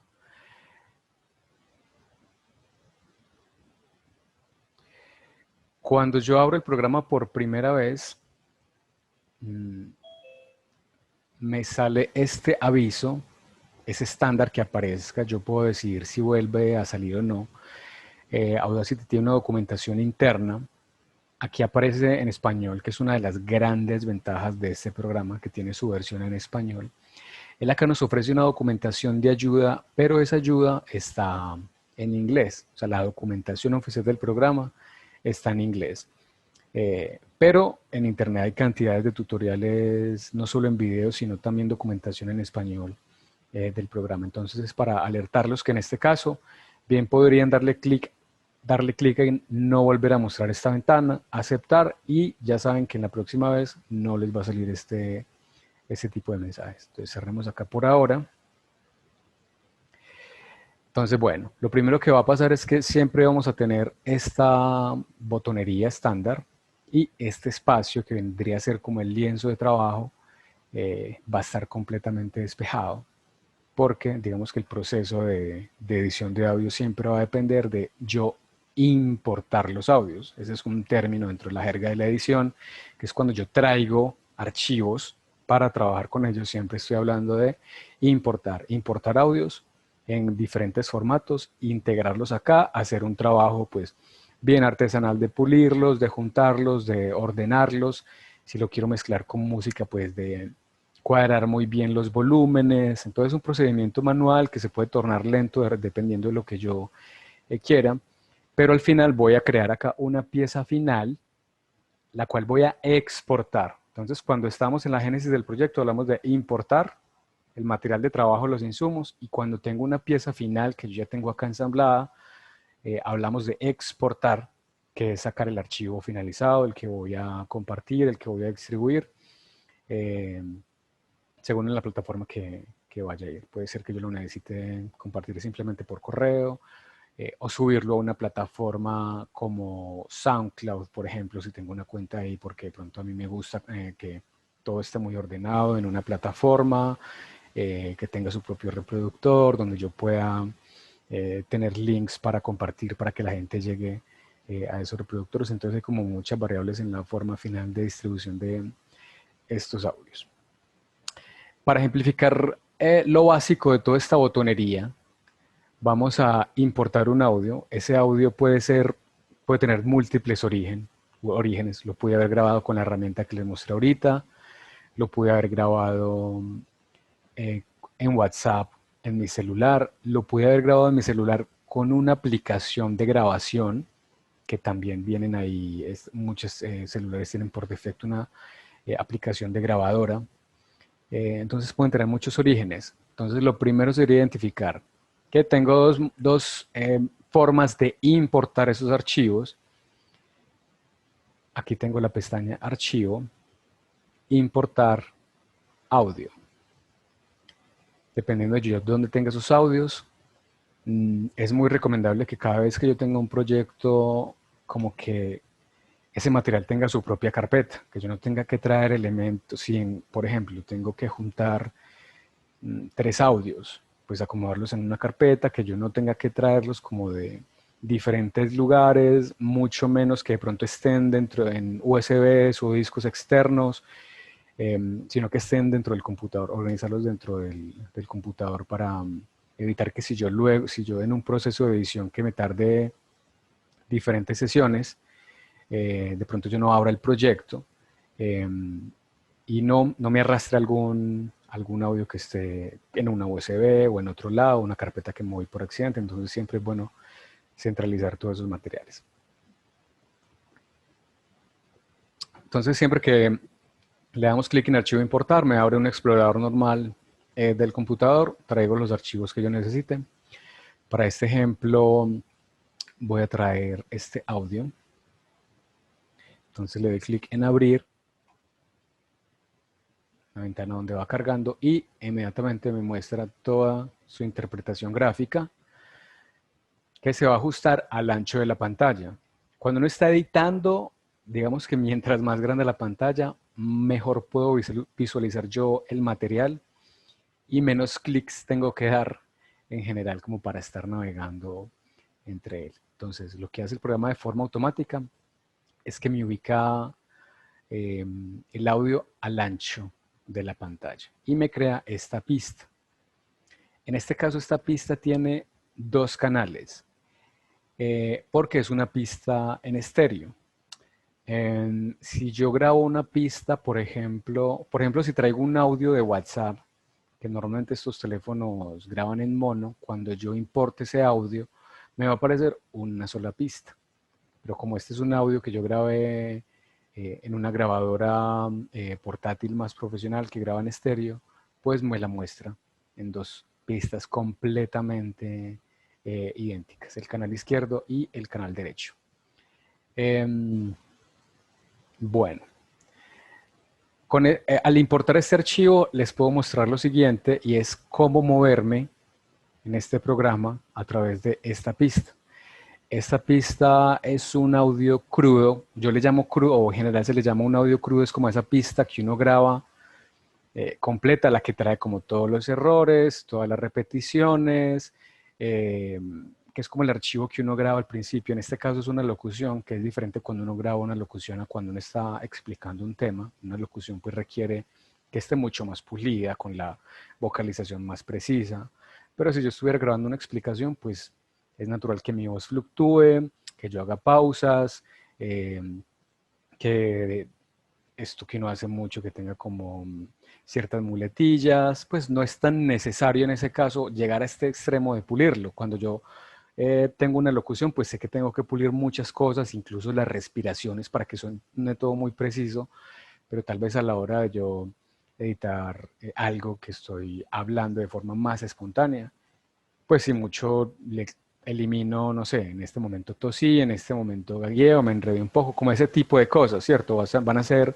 Cuando yo abro el programa por primera vez, me sale este aviso, es estándar que aparezca, yo puedo decidir si vuelve a salir o no. Audacity tiene una documentación interna. Aquí aparece en español, que es una de las grandes ventajas de este programa, que tiene su versión en español. Él acá nos ofrece una documentación de ayuda, pero esa ayuda está en inglés. O sea, la documentación oficial del programa está en inglés. Pero en internet hay cantidades de tutoriales, no solo en videos, sino también documentación en español del programa. Entonces es para alertarlos que en este caso bien podrían darle clic en no volver a mostrar esta ventana, aceptar y ya saben que en la próxima vez no les va a salir este tipo de mensajes. Entonces cerremos acá por ahora. Entonces, bueno, lo primero que va a pasar es que siempre vamos a tener esta botonería estándar y este espacio que vendría a ser como el lienzo de trabajo va a estar completamente despejado porque digamos que el proceso de edición de audio siempre va a depender de yo importar los audios. Ese es un término dentro de la jerga de la edición, que es cuando yo traigo archivos para trabajar con ellos. Siempre estoy hablando de importar audios en diferentes formatos, integrarlos acá, hacer un trabajo pues bien artesanal de pulirlos, de juntarlos, de ordenarlos. Si lo quiero mezclar con música, pues de cuadrar muy bien los volúmenes. Entonces es un procedimiento manual que se puede tornar lento dependiendo de lo que yo quiera. Pero al final voy a crear acá una pieza final, la cual voy a exportar. Entonces cuando estamos en la génesis del proyecto hablamos de importar el material de trabajo, los insumos, y cuando tengo una pieza final que yo ya tengo acá ensamblada, hablamos de exportar, que es sacar el archivo finalizado, el que voy a compartir, el que voy a distribuir, eh, según en la plataforma que vaya a ir. Puede ser que yo lo necesite compartir simplemente por correo, o subirlo a una plataforma como SoundCloud, por ejemplo, si tengo una cuenta ahí, porque de pronto a mí me gusta que todo esté muy ordenado en una plataforma, que tenga su propio reproductor, donde yo pueda tener links para compartir para que la gente llegue a esos reproductores. Entonces hay como muchas variables en la forma final de distribución de estos audios. Para ejemplificar lo básico de toda esta botonería, vamos a importar un audio. Ese audio puede tener múltiples orígenes. Lo pude haber grabado con la herramienta que les mostré ahorita, lo pude haber grabado eh, en WhatsApp, en mi celular, lo pude haber grabado en mi celular con una aplicación de grabación, que también vienen ahí, muchos celulares tienen por defecto una aplicación de grabadora. Entonces pueden tener muchos orígenes. Entonces lo primero sería identificar que tengo dos formas de importar esos archivos. Aquí tengo la pestaña Archivo, Importar Audio. Dependiendo de yo dónde tenga esos audios, es muy recomendable que cada vez que yo tenga un proyecto como que ese material tenga su propia carpeta, que yo no tenga que traer elementos. Si, por ejemplo, tengo que juntar 3 audios, pues acomodarlos en una carpeta, que yo no tenga que traerlos como de diferentes lugares, mucho menos que de pronto estén dentro en USBs o discos externos, sino que estén dentro del computador, organizarlos dentro del computador para evitar que si yo en un proceso de edición que me tarde diferentes sesiones, de pronto yo no abra el proyecto eh, y no me arrastre algún audio que esté en una USB o en otro lado, una carpeta que moví por accidente. Entonces siempre es bueno centralizar todos esos materiales. Entonces siempre que le damos clic en archivo importar, me abre un explorador normal del computador, traigo los archivos que yo necesite. Para este ejemplo voy a traer este audio. Entonces le doy clic en abrir, la ventana donde va cargando, y inmediatamente me muestra toda su interpretación gráfica que se va a ajustar al ancho de la pantalla. Cuando uno está editando, digamos que mientras más grande la pantalla, mejor puedo visualizar yo el material y menos clics tengo que dar en general como para estar navegando entre él. Entonces, lo que hace el programa de forma automática es que me ubica el audio al ancho de la pantalla y me crea esta pista. En este caso, esta pista tiene 2 canales, porque es una pista en estéreo. Si yo grabo una pista, por ejemplo, si traigo un audio de WhatsApp, que normalmente estos teléfonos graban en mono, cuando yo importe ese audio, me va a aparecer una sola pista. Pero como este es un audio que yo grabé en una grabadora portátil más profesional que graba en estéreo, pues me la muestra en 2 pistas completamente idénticas, el canal izquierdo y el canal derecho. Eh, bueno, al importar este archivo les puedo mostrar lo siguiente, y es cómo moverme en este programa a través de esta pista. Esta pista es un audio crudo, yo le llamo crudo, o en general se le llama un audio crudo, es como esa pista que uno graba completa, la que trae como todos los errores, todas las repeticiones, que es como el archivo que uno graba al principio. En este caso es una locución, que es diferente cuando uno graba una locución a cuando uno está explicando un tema. Una locución pues requiere que esté mucho más pulida, con la vocalización más precisa. Pero si yo estuviera grabando una explicación, pues es natural que mi voz fluctúe, que yo haga pausas, que esto que uno hace mucho, que tenga como ciertas muletillas, pues no es tan necesario en ese caso llegar a este extremo de pulirlo. Cuando yo tengo una locución, pues sé que tengo que pulir muchas cosas, incluso las respiraciones, para que suene todo muy preciso, pero tal vez a la hora de yo editar algo que estoy hablando de forma más espontánea, pues si mucho le elimino, no sé, en este momento tosí, en este momento gagueo, me enredé un poco, como ese tipo de cosas, ¿cierto? Van a ser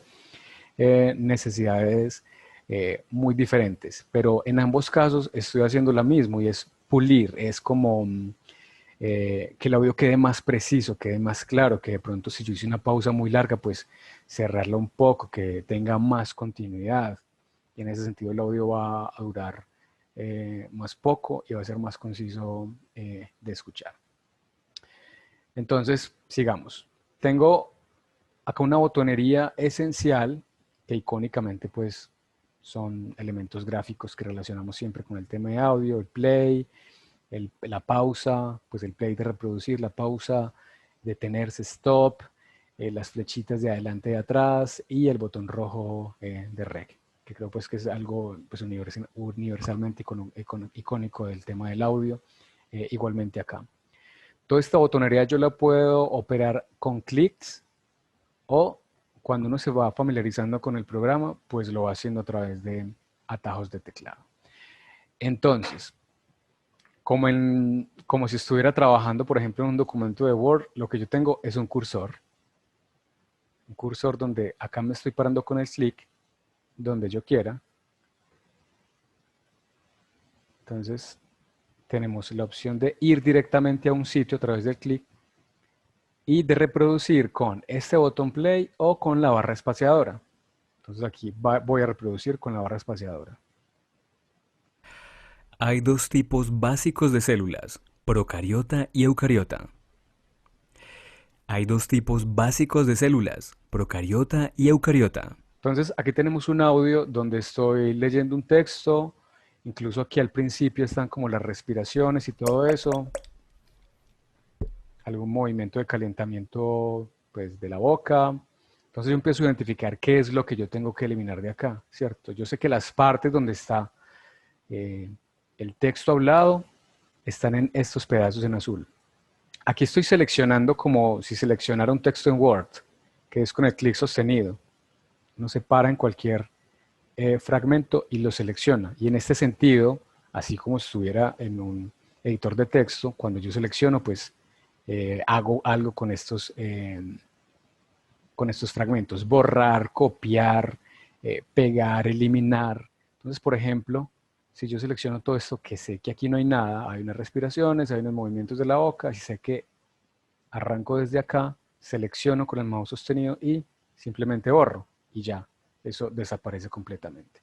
necesidades muy diferentes, pero en ambos casos estoy haciendo lo mismo, y es pulir, es como que el audio quede más preciso, quede más claro, que de pronto si yo hice una pausa muy larga, pues cerrarla un poco, que tenga más continuidad, y en ese sentido el audio va a durar más poco y va a ser más conciso de escuchar. Entonces, sigamos. Tengo acá una botonería esencial, que icónicamente pues son elementos gráficos que relacionamos siempre con el tema de audio: el play, la pausa, pues el play de reproducir, la pausa, detenerse, stop, las flechitas de adelante y de atrás, y el botón rojo de rec, que creo pues que es algo pues universalmente icónico del tema del audio, igualmente acá. Toda esta botonería yo la puedo operar con clics, o cuando uno se va familiarizando con el programa, pues lo va haciendo a través de atajos de teclado. Entonces, como si estuviera trabajando, por ejemplo, en un documento de Word, lo que yo tengo es un cursor. Un cursor donde acá me estoy parando con el clic donde yo quiera. Entonces, tenemos la opción de ir directamente a un sitio a través del clic, y de reproducir con este botón play o con la barra espaciadora. Entonces aquí voy a reproducir con la barra espaciadora. Hay dos tipos básicos de células, procariota y eucariota. Hay dos tipos básicos de células, procariota y eucariota. Entonces aquí tenemos un audio donde estoy leyendo un texto, incluso aquí al principio están como las respiraciones y todo eso, algún movimiento de calentamiento pues de la boca. Entonces yo empiezo a identificar qué es lo que yo tengo que eliminar de acá, ¿cierto? Yo sé que las partes donde está eh, el texto hablado están en estos pedazos en azul. Aquí estoy seleccionando como si seleccionara un texto en Word, que es con el clic sostenido. Uno se para en cualquier fragmento y lo selecciona. Y en este sentido, así como si estuviera en un editor de texto, cuando yo selecciono, pues hago algo con estos fragmentos. Borrar, copiar, pegar, eliminar. Entonces, por ejemplo, si yo selecciono todo esto, que sé que aquí no hay nada, hay unas respiraciones, hay unos movimientos de la boca, y sé que arranco desde acá, selecciono con el mouse sostenido y simplemente borro y ya, eso desaparece completamente.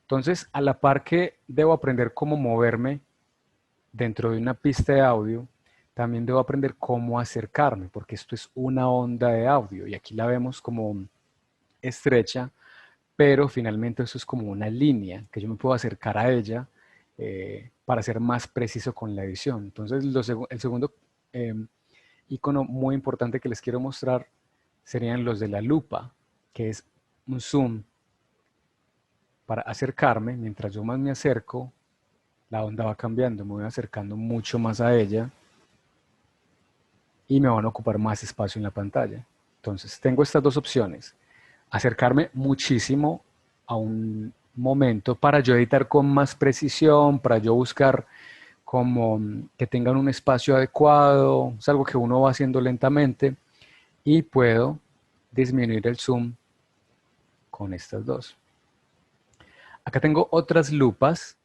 Entonces, a la par que debo aprender cómo moverme dentro de una pista de audio, también debo aprender cómo acercarme, porque esto es una onda de audio y aquí la vemos como estrecha, pero finalmente eso es como una línea que yo me puedo acercar a ella para ser más preciso con la edición. Entonces, el segundo eh, icono muy importante que les quiero mostrar serían los de la lupa, que es un zoom para acercarme. Mientras yo más me acerco, la onda va cambiando, me voy acercando mucho más a ella y me van a ocupar más espacio en la pantalla. Entonces tengo estas dos opciones: acercarme muchísimo a un momento para yo editar con más precisión, para yo buscar como que tengan un espacio adecuado, es algo que uno va haciendo lentamente, y puedo disminuir el zoom con estas dos. Acá tengo otras lupas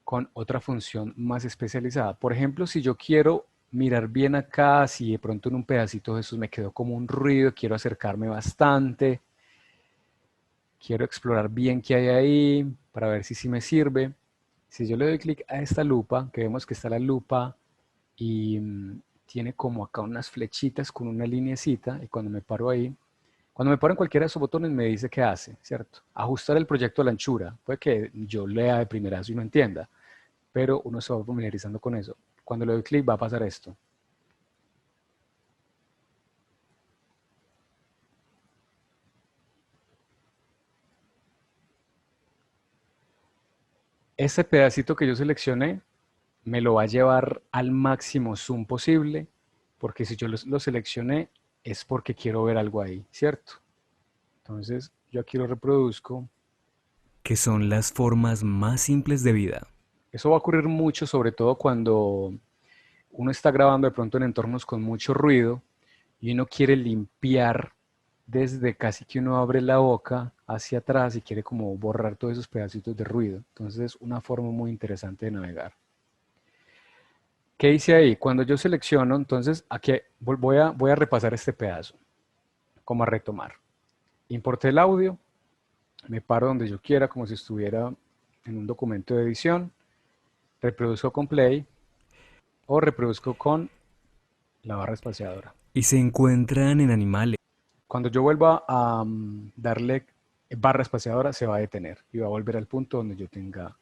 con otra función más especializada. Por ejemplo, si yo quiero mirar bien acá, si de pronto en un pedacito de esos me quedó como un ruido, quiero acercarme bastante, quiero explorar bien qué hay ahí para ver si sí me sirve. Si yo le doy clic a esta lupa, que vemos que está la lupa y tiene como acá unas flechitas con una linecita, y cuando me paro ahí, cuando me paro en cualquiera de esos botones me dice qué hace, ¿cierto? Ajustar el proyecto a la anchura. Puede que yo lea de primerazo y no entienda, pero uno se va familiarizando con eso. Cuando le doy clic va a pasar esto. Ese pedacito que yo seleccioné me lo va a llevar al máximo zoom posible, porque si yo lo seleccioné es porque quiero ver algo ahí, ¿cierto? Entonces yo aquí lo reproduzco. Que son las formas más simples de vida. Eso va a ocurrir mucho, sobre todo cuando uno está grabando de pronto en entornos con mucho ruido y uno quiere limpiar desde casi que uno abre la boca hacia atrás y quiere como borrar todos esos pedacitos de ruido. Entonces es una forma muy interesante de navegar. ¿Qué hice ahí? Cuando yo selecciono, entonces aquí voy a repasar este pedazo, como a retomar. Importé el audio, me paro donde yo quiera, como si estuviera en un documento de edición, reproduzco con play o reproduzco con la barra espaciadora. Y se encuentran en animales. Cuando yo vuelva a darle barra espaciadora, se va a detener y va a volver al punto donde yo tenga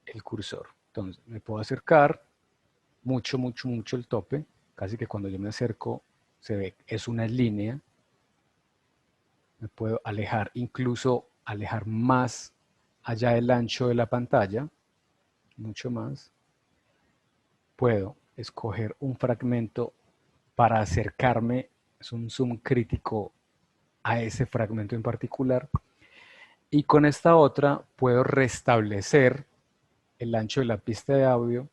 el cursor. Entonces me puedo acercar mucho, mucho, mucho el tope. Casi que cuando yo me acerco se ve, es una línea. Me puedo alejar, incluso alejar más allá del ancho de la pantalla, mucho más. Puedo escoger un fragmento para acercarme, es un zoom crítico a ese fragmento en particular. Y con esta otra puedo restablecer el ancho de la pista de audio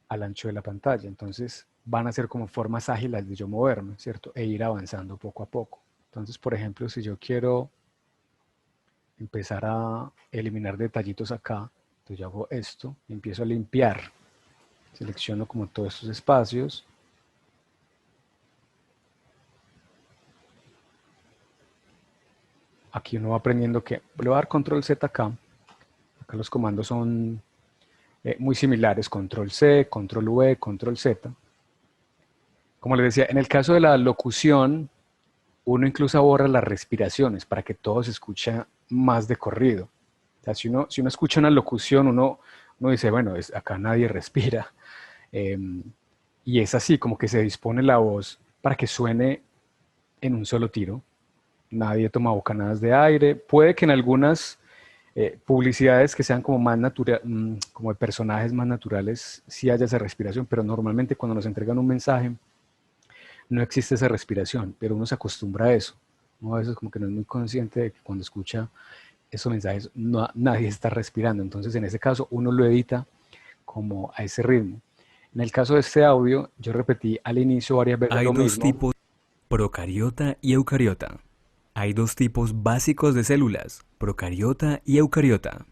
al ancho de la pantalla. Entonces van a ser como formas ágiles de yo moverme, ¿cierto? E ir avanzando poco a poco. Entonces, por ejemplo, si yo quiero empezar a eliminar detallitos acá, entonces yo hago esto y empiezo a limpiar. Selecciono como todos estos espacios aquí uno va aprendiendo que le voy a dar control Z acá. Acá los comandos son muy similares, control C, control V, control Z. Como les decía, en el caso de la locución, uno incluso borra las respiraciones para que todo se escuche más de corrido. O sea, si uno escucha una locución, uno dice, bueno, acá nadie respira. Eh, y es así, como que se dispone la voz para que suene en un solo tiro. Nadie toma bocanadas de aire. Puede que en algunas publicidades que sean como más natural, como de personajes más naturales, sí haya esa respiración, pero normalmente cuando nos entregan un mensaje, no existe esa respiración, pero uno se acostumbra a eso. Uno a veces como que no es muy consciente de que cuando escucha esos mensajes nadie está respirando. Entonces en ese caso uno lo edita como a ese ritmo. En el caso de este audio, yo repetí al inicio varias veces Hay lo dos mismo. tipos, procariota y eucariota. Hay dos tipos básicos de células, procariota y eucariota.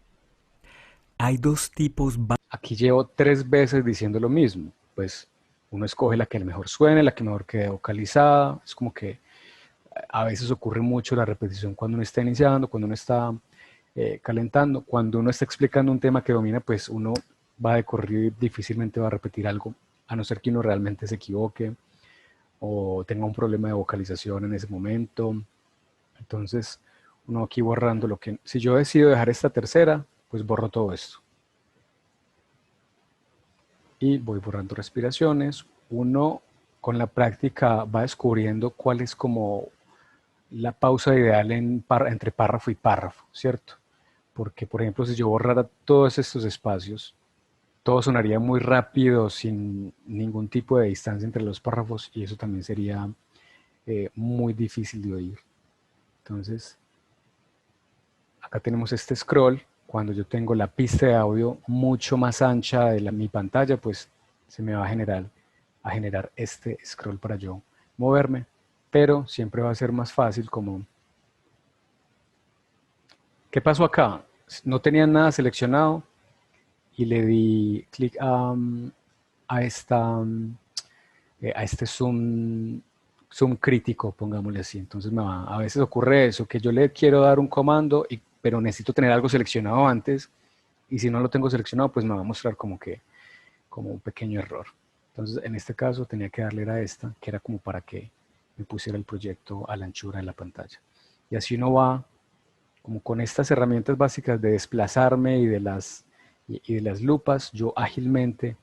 Hay dos tipos Aquí llevo 3 veces diciendo lo mismo. Pues uno escoge la que mejor suene, la que mejor quede vocalizada. Es como que a veces ocurre mucho la repetición cuando uno está iniciando, cuando uno está calentando, cuando uno está explicando un tema que domina, pues uno va de corrido y difícilmente va a repetir algo, a no ser que uno realmente se equivoque o tenga un problema de vocalización en ese momento. Entonces, uno aquí borrando lo que... Si yo decido dejar esta tercera, pues borro todo esto. Y voy borrando respiraciones. Uno con la práctica va descubriendo cuál es como la pausa ideal entre párrafo y párrafo, ¿cierto? Porque, por ejemplo, si yo borrara todos estos espacios, todo sonaría muy rápido, sin ningún tipo de distancia entre los párrafos, y eso también sería muy difícil de oír. Entonces, acá tenemos este scroll. Cuando yo tengo la pista de audio mucho más ancha de mi pantalla, pues se me va a generar este scroll para yo moverme, pero siempre va a ser más fácil como... ¿Qué pasó acá? No tenía nada seleccionado y le di clic a este zoom crítico, pongámosle así. Entonces a veces ocurre eso, que yo le quiero dar un comando, pero necesito tener algo seleccionado antes, y si no lo tengo seleccionado, pues me va a mostrar como un pequeño error. Entonces, en este caso tenía que darle a esta, que era como para que me pusiera el proyecto a la anchura de la pantalla. Y así uno va, como con estas herramientas básicas de desplazarme y de las lupas, yo ágilmente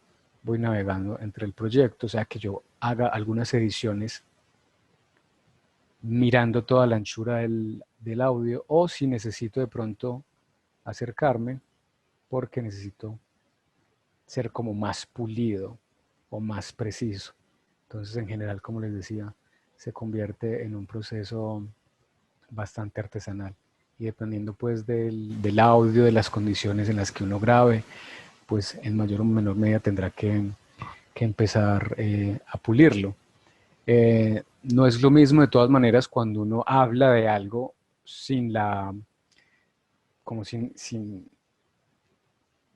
voy navegando entre el proyecto, o sea que yo haga algunas ediciones mirando toda la anchura del audio, o si necesito de pronto acercarme porque necesito ser como más pulido o más preciso. Entonces, en general, como les decía, se convierte en un proceso bastante artesanal. Y dependiendo pues del audio, de las condiciones en las que uno grabe, pues en mayor o menor medida tendrá que empezar a pulirlo. No es lo mismo de todas maneras cuando uno habla de algo como sin,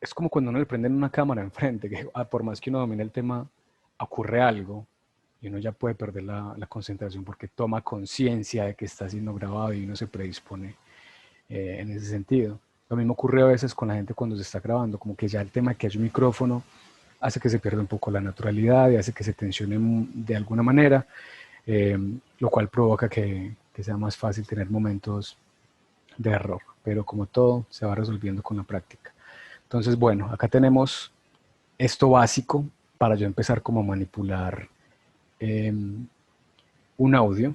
es como cuando uno le prenden una cámara enfrente, que por más que uno domine el tema, ocurre algo y uno ya puede perder la concentración porque toma conciencia de que está siendo grabado y uno se predispone en ese sentido. Lo mismo ocurre a veces con la gente cuando se está grabando, como que ya el tema de que hay un micrófono hace que se pierda un poco la naturalidad y hace que se tensione de alguna manera, lo cual provoca que sea más fácil tener momentos de error, pero como todo se va resolviendo con la práctica. Entonces, bueno, acá tenemos esto básico para yo empezar como a manipular un audio.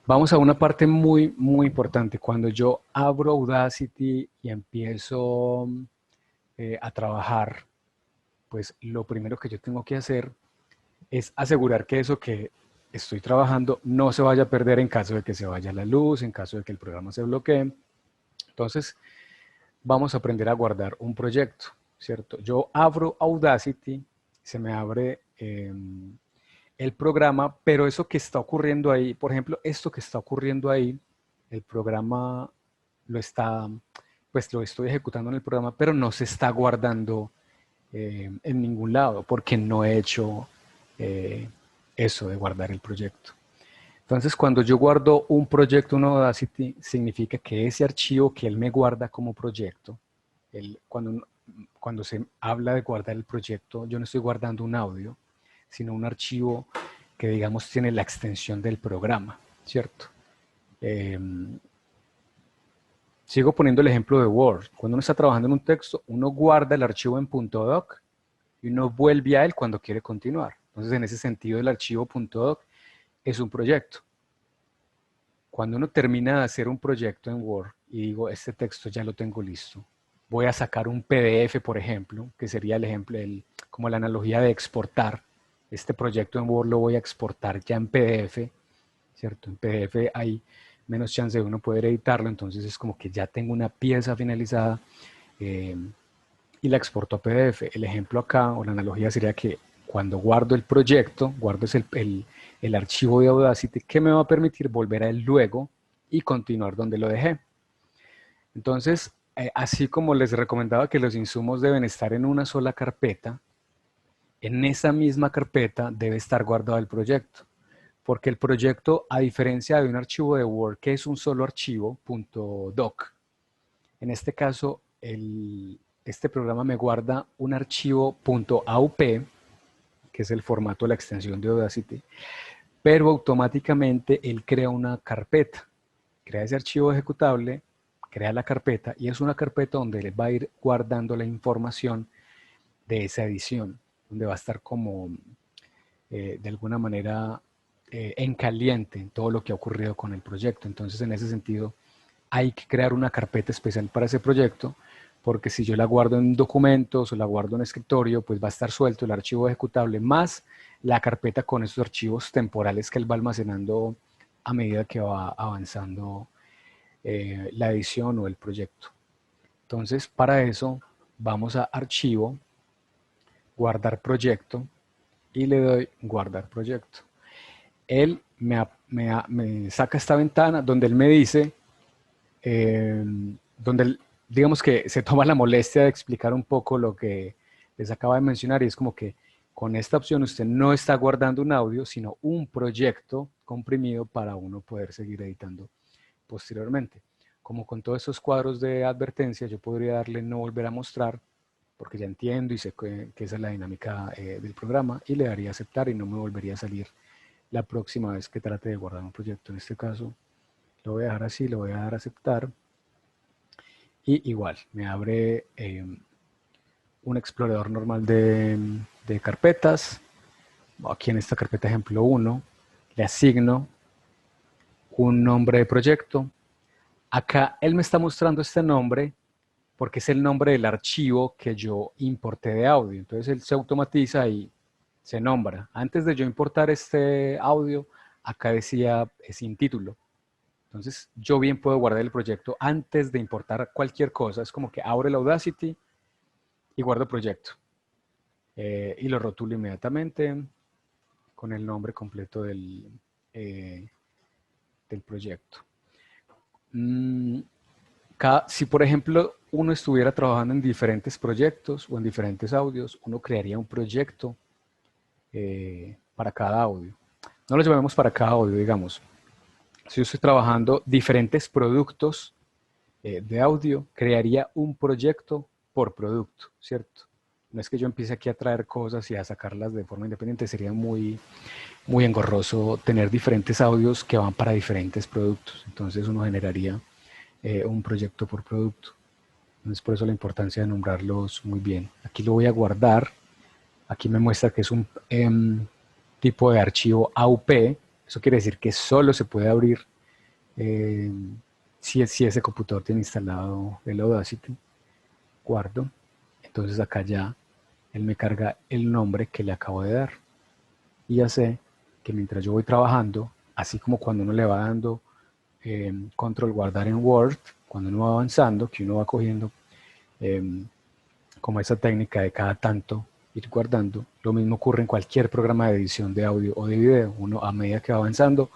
Vamos a una parte muy, muy importante. Cuando yo abro Audacity y empiezo a trabajar, pues lo primero que yo tengo que hacer es asegurar que eso que estoy trabajando no se vaya a perder en caso de que se vaya la luz, en caso de que el programa se bloquee. Entonces, vamos a aprender a guardar un proyecto, ¿cierto? Yo abro Audacity, se me abre el programa, pero eso que está ocurriendo ahí, por ejemplo, esto que está ocurriendo ahí, el programa lo está, pues lo estoy ejecutando en el programa, pero no se está guardando en ningún lado, porque no he hecho eso de guardar el proyecto. Entonces, cuando yo guardo un proyecto en Audacity, significa que ese archivo que él me guarda como proyecto, cuando se habla de guardar el proyecto, yo no estoy guardando un audio, sino un archivo que, digamos, tiene la extensión del programa, ¿cierto? Sigo poniendo el ejemplo de Word. Cuando uno está trabajando en un texto, uno guarda el archivo en .doc y uno vuelve a él cuando quiere continuar. Entonces, en ese sentido, el archivo .doc es un proyecto. Cuando uno termina de hacer un proyecto en Word y digo, este texto ya lo tengo listo, voy a sacar un PDF, por ejemplo, que sería el ejemplo, como la analogía de exportar. Este proyecto en Word lo voy a exportar ya en PDF, ¿cierto? En PDF hay menos chance de uno poder editarlo, entonces es como que ya tengo una pieza finalizada y la exporto a PDF. El ejemplo acá, o la analogía sería que cuando guardo el proyecto, guardo el archivo de Audacity que me va a permitir volver a él luego y continuar donde lo dejé. Entonces, así como les recomendaba que los insumos deben estar en una sola carpeta, en esa misma carpeta debe estar guardado el proyecto. Porque el proyecto, a diferencia de un archivo de Word, que es un solo archivo, .doc, en este caso, este programa me guarda un archivo .aup, que es el formato de la extensión de Audacity, pero automáticamente él crea una carpeta, crea ese archivo ejecutable, crea la carpeta y es una carpeta donde él va a ir guardando la información de esa edición, donde va a estar como de alguna manera en caliente en todo lo que ha ocurrido con el proyecto. Entonces, en ese sentido, hay que crear una carpeta especial para ese proyecto, porque si yo la guardo en documentos o la guardo en escritorio, pues va a estar suelto el archivo ejecutable más la carpeta con esos archivos temporales que él va almacenando a medida que va avanzando la edición o el proyecto. Entonces, para eso, vamos a Archivo, Guardar Proyecto, y le doy Guardar Proyecto. Él me saca esta ventana donde él me dice, donde él, digamos que se toma la molestia de explicar un poco lo que les acaba de mencionar, y es como que con esta opción usted no está guardando un audio, sino un proyecto comprimido para uno poder seguir editando posteriormente. Como con todos esos cuadros de advertencia, yo podría darle no volver a mostrar, porque ya entiendo y sé que esa es la dinámica del programa, y le daría aceptar y no me volvería a salir la próxima vez que trate de guardar un proyecto. En este caso, lo voy a dejar así, lo voy a dar a aceptar. Y igual, me abre un explorador normal de carpetas. Aquí en esta carpeta ejemplo 1, le asigno un nombre de proyecto. Acá él me está mostrando este nombre porque es el nombre del archivo que yo importé de audio. Entonces él se automatiza y se nombra. Antes de yo importar este audio, acá decía sin título. Entonces yo bien puedo guardar el proyecto antes de importar cualquier cosa. Es como que abro el Audacity y guardo proyecto. Y lo rotulo inmediatamente con el nombre completo del proyecto. Si por ejemplo uno estuviera trabajando en diferentes proyectos o en diferentes audios, uno crearía un proyecto para cada audio. No lo llamemos para cada audio, digamos. Si yo estoy trabajando diferentes productos de audio, crearía un proyecto por producto, ¿cierto? No es que yo empiece aquí a traer cosas y a sacarlas de forma independiente, sería muy engorroso tener diferentes audios que van para diferentes productos. Entonces uno generaría un proyecto por producto. Entonces por eso la importancia de nombrarlos muy bien. Aquí lo voy a guardar. Aquí me muestra que es un tipo de archivo AUP. Eso quiere decir que solo se puede abrir si ese computador tiene instalado el Audacity. Guardo. Entonces acá ya él me carga el nombre que le acabo de dar. Y ya sé que mientras yo voy trabajando, así como cuando uno le va dando control guardar en Word, cuando uno va avanzando, que uno va cogiendo como esa técnica de cada tanto ir guardando, lo mismo ocurre en cualquier programa de edición de audio o de video. Uno a medida que va avanzando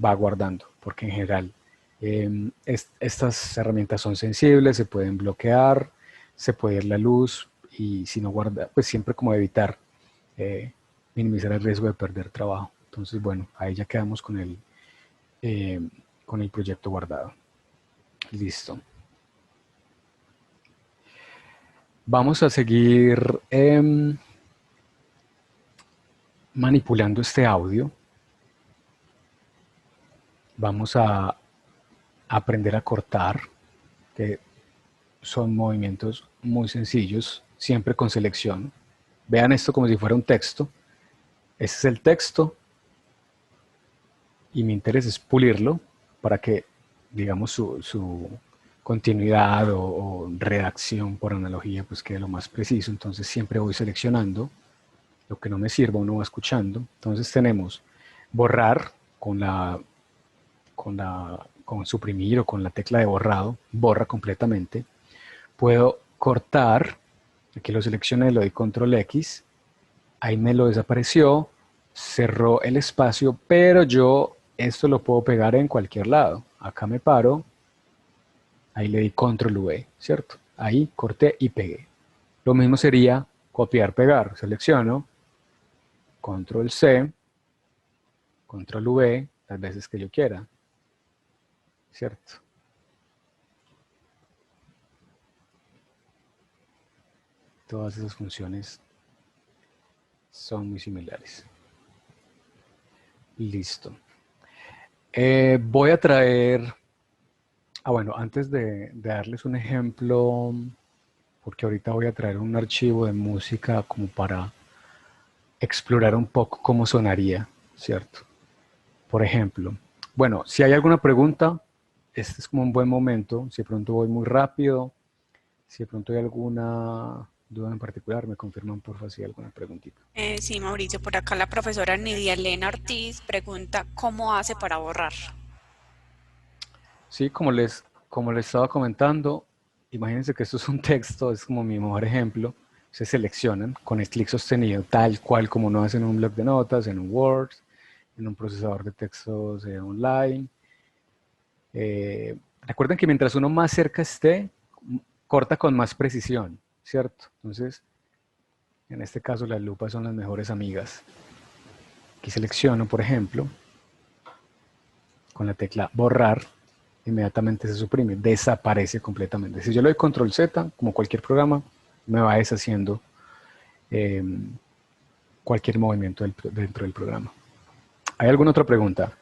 va guardando, porque en general estas herramientas son sensibles, se pueden bloquear, se puede ir la luz, y si no guarda, pues siempre como evitar minimizar el riesgo de perder trabajo. Entonces, bueno, ahí ya quedamos con eh, con el proyecto guardado. Listo. Vamos a seguir manipulando este audio. Vamos a aprender a cortar, que son movimientos muy sencillos, siempre con selección. Vean esto como si fuera un texto. Este es el texto y mi interés es pulirlo para que, digamos, su continuidad o redacción por analogía pues quede lo más preciso. Entonces siempre voy seleccionando lo que no me sirva, uno va escuchando. Entonces tenemos borrar con suprimir o con la tecla de borrado, borra completamente. Puedo cortar, aquí lo seleccioné, le doy control X, ahí me lo desapareció, cerró el espacio, pero yo esto lo puedo pegar en cualquier lado. Acá me paro, ahí le di control V, ¿cierto? Ahí corté y pegué. Lo mismo sería copiar, pegar. Selecciono, control C, control V, las veces que yo quiera, ¿cierto? Todas esas funciones son muy similares. Listo. Voy a traer... bueno, antes de darles un ejemplo, porque ahorita voy a traer un archivo de música como para explorar un poco cómo sonaría, ¿cierto? Por ejemplo, bueno, si hay alguna pregunta, este es como un buen momento. Si de pronto voy muy rápido, si de pronto hay alguna duda en particular, me confirman por favor si hay alguna preguntita. Sí, Mauricio, por acá la profesora Nidia Elena Ortiz pregunta cómo hace para borrar. Sí, como les estaba comentando, imagínense que esto es un texto, es como mi mejor ejemplo. Se seleccionan con el clic sostenido, tal cual como uno hace en un bloc de notas, en un Word, en un procesador de textos online. Recuerden que mientras uno más cerca esté, corta con más precisión, ¿cierto? Entonces, en este caso las lupas son las mejores amigas. Aquí selecciono, por ejemplo, con la tecla borrar, inmediatamente se suprime, desaparece completamente. Si yo le doy control Z, como cualquier programa, me va deshaciendo eh, cualquier movimiento dentro del programa. ¿Hay alguna otra pregunta?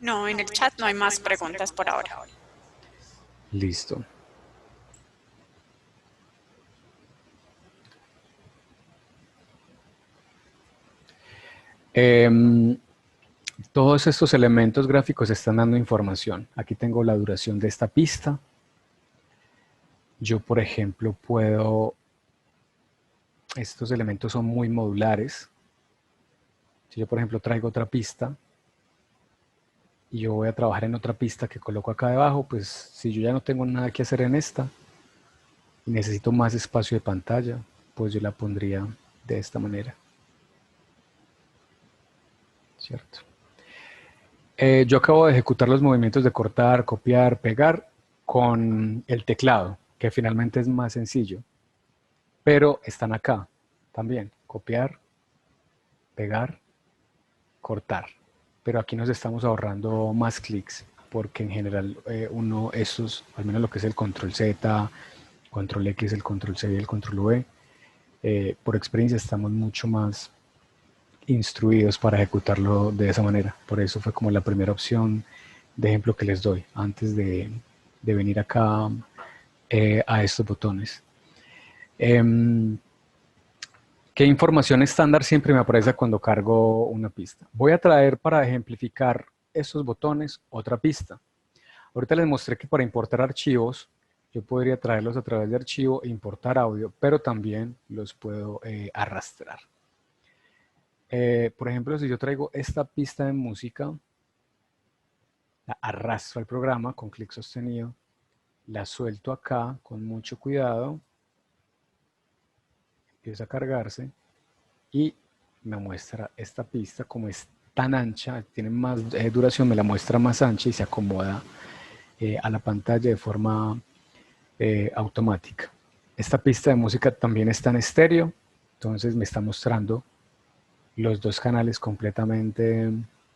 No, en el chat no hay más preguntas por ahora. Listo. Todos estos elementos gráficos están dando información. Aquí tengo la duración de esta pista. Yo, por ejemplo, estos elementos son muy modulares. Si yo, por ejemplo, traigo otra pista y yo voy a trabajar en otra pista que coloco acá debajo, pues si yo ya no tengo nada que hacer en esta y necesito más espacio de pantalla, pues yo la pondría de esta manera. ¿Cierto? Yo acabo de ejecutar los movimientos de cortar, copiar, pegar con el teclado, que finalmente es más sencillo. Pero están acá también. Copiar, pegar, cortar. Pero aquí nos estamos ahorrando más clics, porque en general estos, al menos lo que es el control Z, control X, el control C y el control V, por experiencia estamos mucho más instruidos para ejecutarlo de esa manera. Por eso fue como la primera opción de ejemplo que les doy antes de venir acá a estos botones. ¿Qué información estándar siempre me aparece cuando cargo una pista? Voy a traer para ejemplificar estos botones otra pista. Ahorita les mostré que para importar archivos yo podría traerlos a través de archivo e importar audio, pero también los puedo arrastrar. Por ejemplo, si yo traigo esta pista de música, la arrastro al programa con clic sostenido, la suelto acá con mucho cuidado, empieza a cargarse y me muestra esta pista. Como es tan ancha, tiene más duración, me la muestra más ancha y se acomoda a la pantalla de forma automática. Esta pista de música también está en estéreo, entonces me está mostrando los dos canales completamente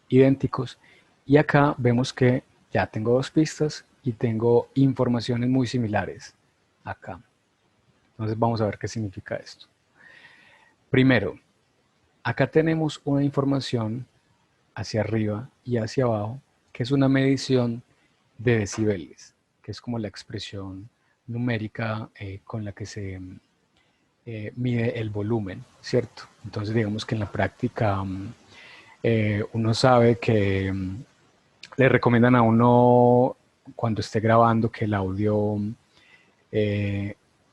idénticos. Y acá vemos que ya tengo dos pistas y tengo informaciones muy similares acá. Entonces vamos a ver qué significa esto. Primero, acá tenemos una información hacia arriba y hacia abajo, que es una medición de decibeles, que es como la expresión numérica con la que se mide el volumen, ¿cierto? Entonces digamos que en la práctica uno sabe que le recomiendan a uno cuando esté grabando que el audio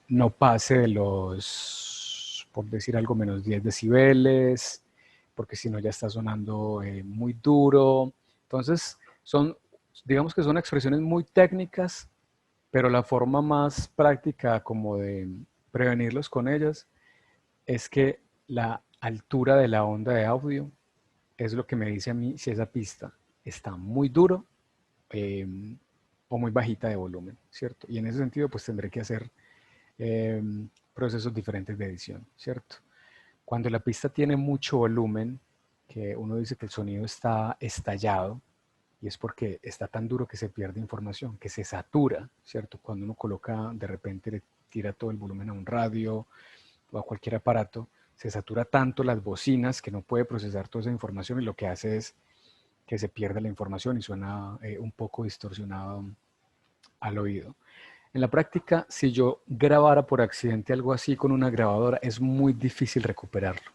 no pase de los, por decir algo, menos 10 decibeles, porque si no ya está sonando muy duro. Entonces, digamos que son expresiones muy técnicas, pero la forma más práctica como de prevenirlos con ellas es que la altura de la onda de audio es lo que me dice a mí si esa pista está muy duro eh, o muy bajita de volumen, ¿cierto? Y en ese sentido, pues tendré que hacer eh, procesos diferentes de edición, ¿cierto? Cuando la pista tiene mucho volumen, que uno dice que el sonido está estallado, y es porque está tan duro que se pierde información, que se satura, ¿cierto? Cuando uno coloca, de repente le tira todo el volumen a un radio o a cualquier aparato, se satura tanto las bocinas que no puede procesar toda esa información y lo que hace es que se pierde la información y suena un poco distorsionado al oído. En la práctica, si yo grabara por accidente algo así con una grabadora, es muy difícil recuperarlo.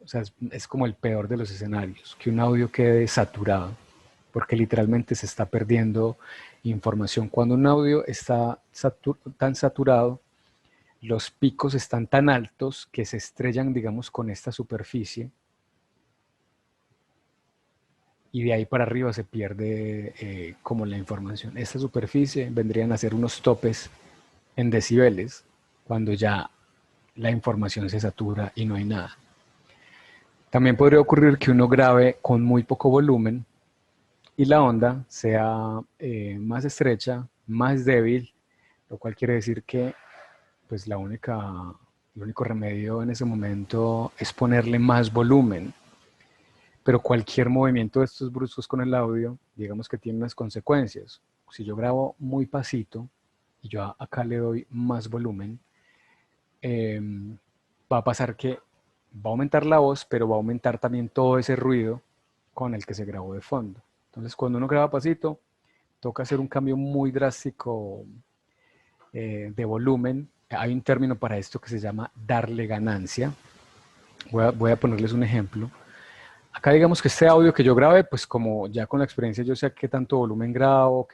O sea, es como el peor de los escenarios, que un audio quede saturado, porque literalmente se está perdiendo información. Cuando un audio está tan saturado, los picos están tan altos que se estrellan, digamos, con esta superficie y de ahí para arriba se pierde como la información. Esta superficie vendrían a ser unos topes en decibeles cuando ya la información se satura y no hay nada. También podría ocurrir que uno grabe con muy poco volumen y la onda sea más estrecha, más débil, lo cual quiere decir que pues el único remedio en ese momento es ponerle más volumen. Pero cualquier movimiento de estos bruscos con el audio, digamos que tiene unas consecuencias. Si yo grabo muy pasito y yo acá le doy más volumen, eh, va a pasar que va a aumentar la voz, pero va a aumentar también todo ese ruido con el que se grabó de fondo. Entonces, cuando uno graba pasito, toca hacer un cambio muy drástico de volumen. Hay un término para esto que se llama darle ganancia. Voy a ponerles un ejemplo. Acá digamos que este audio que yo grabé, pues como ya con la experiencia yo sé qué tanto volumen grabo,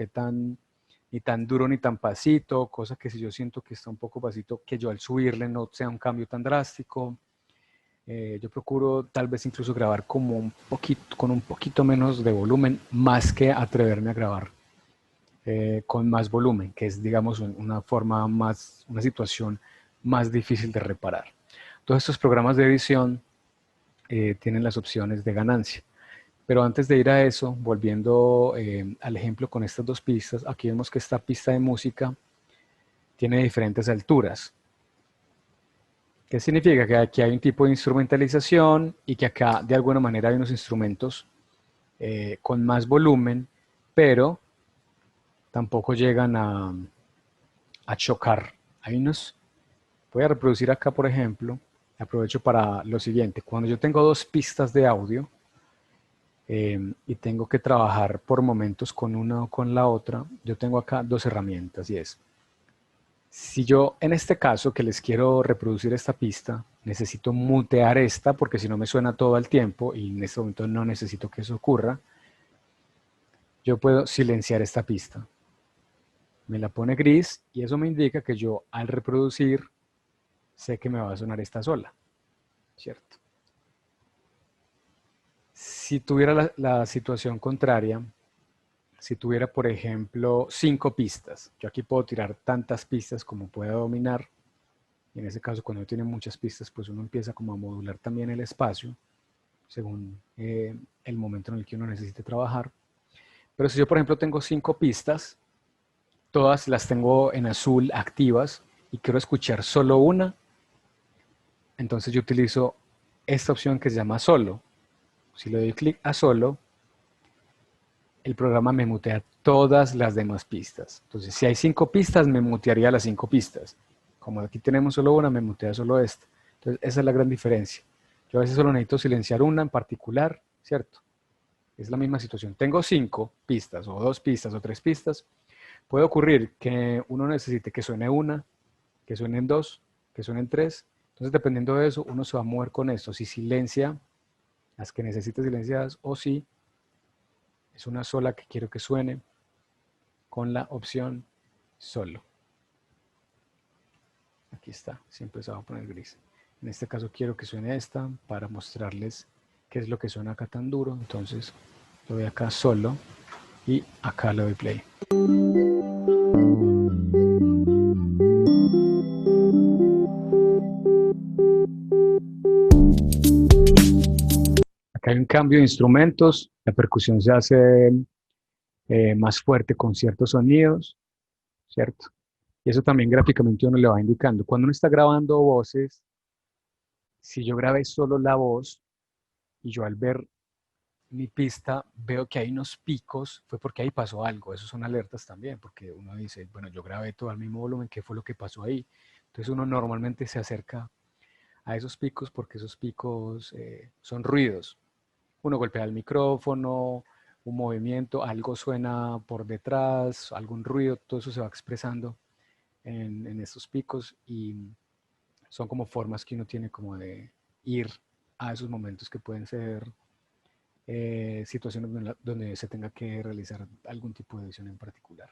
ni tan duro ni tan pasito, cosa que si yo siento que está un poco pasito, que yo al subirle no sea un cambio tan drástico. Yo procuro tal vez incluso grabar como con un poquito menos de volumen, más que atreverme a grabar con más volumen, que es digamos una situación más difícil de reparar. Todos estos programas de edición tienen las opciones de ganancia. Pero antes de ir a eso, volviendo al ejemplo con estas dos pistas, aquí vemos que esta pista de música tiene diferentes alturas. ¿Qué significa? Que aquí hay un tipo de instrumentalización y que acá de alguna manera hay unos instrumentos con más volumen, pero tampoco llegan a chocar. Voy a reproducir acá, por ejemplo, aprovecho para lo siguiente. Cuando yo tengo dos pistas de audio y tengo que trabajar por momentos con una o con la otra, yo tengo acá dos herramientas y es, si yo en este caso que les quiero reproducir esta pista, necesito mutear esta porque si no me suena todo el tiempo y en este momento no necesito que eso ocurra, yo puedo silenciar esta pista. Me la pone gris y eso me indica que yo al reproducir sé que me va a sonar esta sola, ¿cierto? Si tuviera la situación contraria, si tuviera, por ejemplo, 5 pistas, yo aquí puedo tirar tantas pistas como pueda dominar, y en ese caso cuando uno tiene muchas pistas, pues uno empieza como a modular también el espacio, según el momento en el que uno necesite trabajar. Pero si yo, por ejemplo, tengo 5 pistas, todas las tengo en azul activas, y quiero escuchar solo una, entonces yo utilizo esta opción que se llama solo. Si le doy clic a solo, el programa me mutea todas las demás pistas. Entonces, si hay 5 pistas, me mutearía las 5 pistas. Como aquí tenemos solo una, me mutea solo esta. Entonces, esa es la gran diferencia. Yo a veces solo necesito silenciar una en particular, ¿cierto? Es la misma situación. Tengo 5 pistas, o 2 pistas, o 3 pistas. Puede ocurrir que uno necesite que suene una, que suenen 2, que suenen 3. Entonces, dependiendo de eso, uno se va a mover con esto. Si silencia las que necesite silenciadas, o si es una sola que quiero que suene, con la opción solo. Aquí está, siempre se va a poner gris. En este caso quiero que suene esta para mostrarles qué es lo que suena acá tan duro. Entonces le doy acá solo y acá le doy play. Acá hay un cambio de instrumentos, la percusión se hace más fuerte con ciertos sonidos, ¿cierto? Y eso también gráficamente uno le va indicando. Cuando uno está grabando voces, si yo grabé solo la voz y yo al ver mi pista veo que hay unos picos, fue porque ahí pasó algo. Esos son alertas también, porque uno dice, bueno, yo grabé todo al mismo volumen, ¿qué fue lo que pasó ahí? Entonces uno normalmente se acerca a esos picos porque esos picos son ruidos. Uno golpea el micrófono, un movimiento, algo suena por detrás, algún ruido, todo eso se va expresando en estos picos y son como formas que uno tiene como de ir a esos momentos que pueden ser situaciones donde se tenga que realizar algún tipo de edición en particular.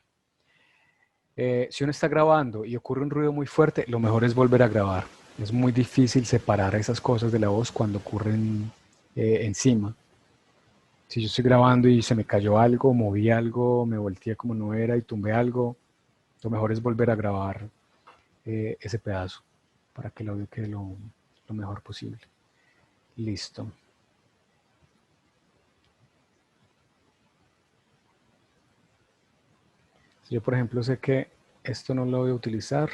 Si uno está grabando y ocurre un ruido muy fuerte, lo mejor es volver a grabar. Es muy difícil separar esas cosas de la voz cuando ocurren encima. Si yo estoy grabando y se me cayó algo, moví algo, me volteé como no era y tumbé algo, lo mejor es volver a grabar ese pedazo para que el audio quede lo mejor posible. Listo. Si yo, por ejemplo, sé que esto no lo voy a utilizar,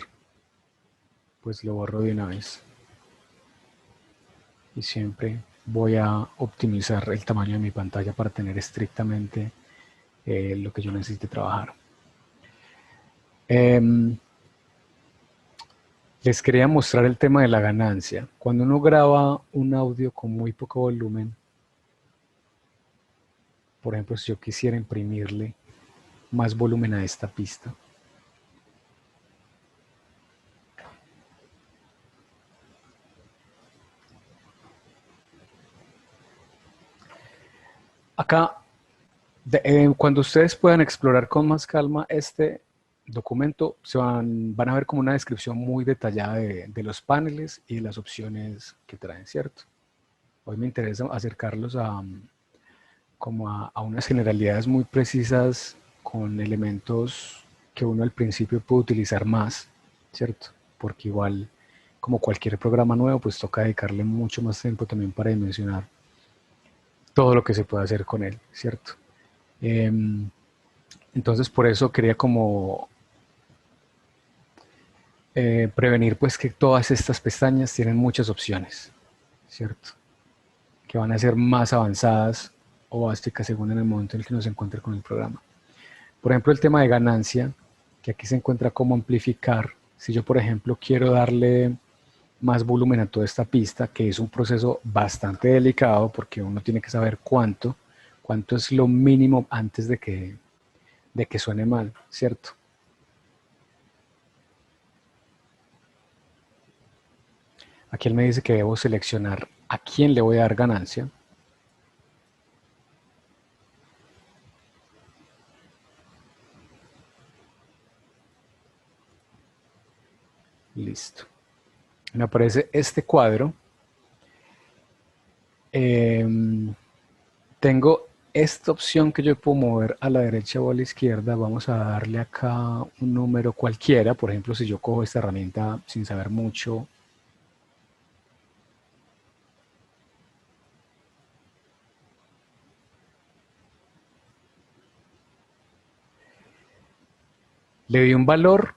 pues lo borro de una vez. Y siempre voy a optimizar el tamaño de mi pantalla para tener estrictamente lo que yo necesite trabajar. Les quería mostrar el tema de la ganancia. Cuando uno graba un audio con muy poco volumen, por ejemplo, si yo quisiera imprimirle más volumen a esta pista, acá, cuando ustedes puedan explorar con más calma este documento, van a ver como una descripción muy detallada de los paneles y de las opciones que traen, ¿cierto? Hoy me interesa acercarlos a unas generalidades muy precisas con elementos que uno al principio puede utilizar más, ¿cierto? Porque igual, como cualquier programa nuevo, pues toca dedicarle mucho más tiempo también para dimensionar todo lo que se puede hacer con él, ¿cierto? Entonces, por eso quería como prevenir pues que todas estas pestañas tienen muchas opciones, ¿cierto? Que van a ser más avanzadas o básicas según en el momento en el que uno se encuentre con el programa. Por ejemplo, el tema de ganancia, que aquí se encuentra cómo amplificar. Si yo, por ejemplo, quiero darle más volumen a toda esta pista, que es un proceso bastante delicado porque uno tiene que saber cuánto es lo mínimo antes de que suene mal, ¿cierto? Aquí él me dice que debo seleccionar a quién le voy a dar ganancia. Listo. Me aparece este cuadro. Tengo esta opción que yo puedo mover a la derecha o a la izquierda. Vamos a darle acá un número cualquiera. Por ejemplo, si yo cojo esta herramienta sin saber mucho, le di un valor,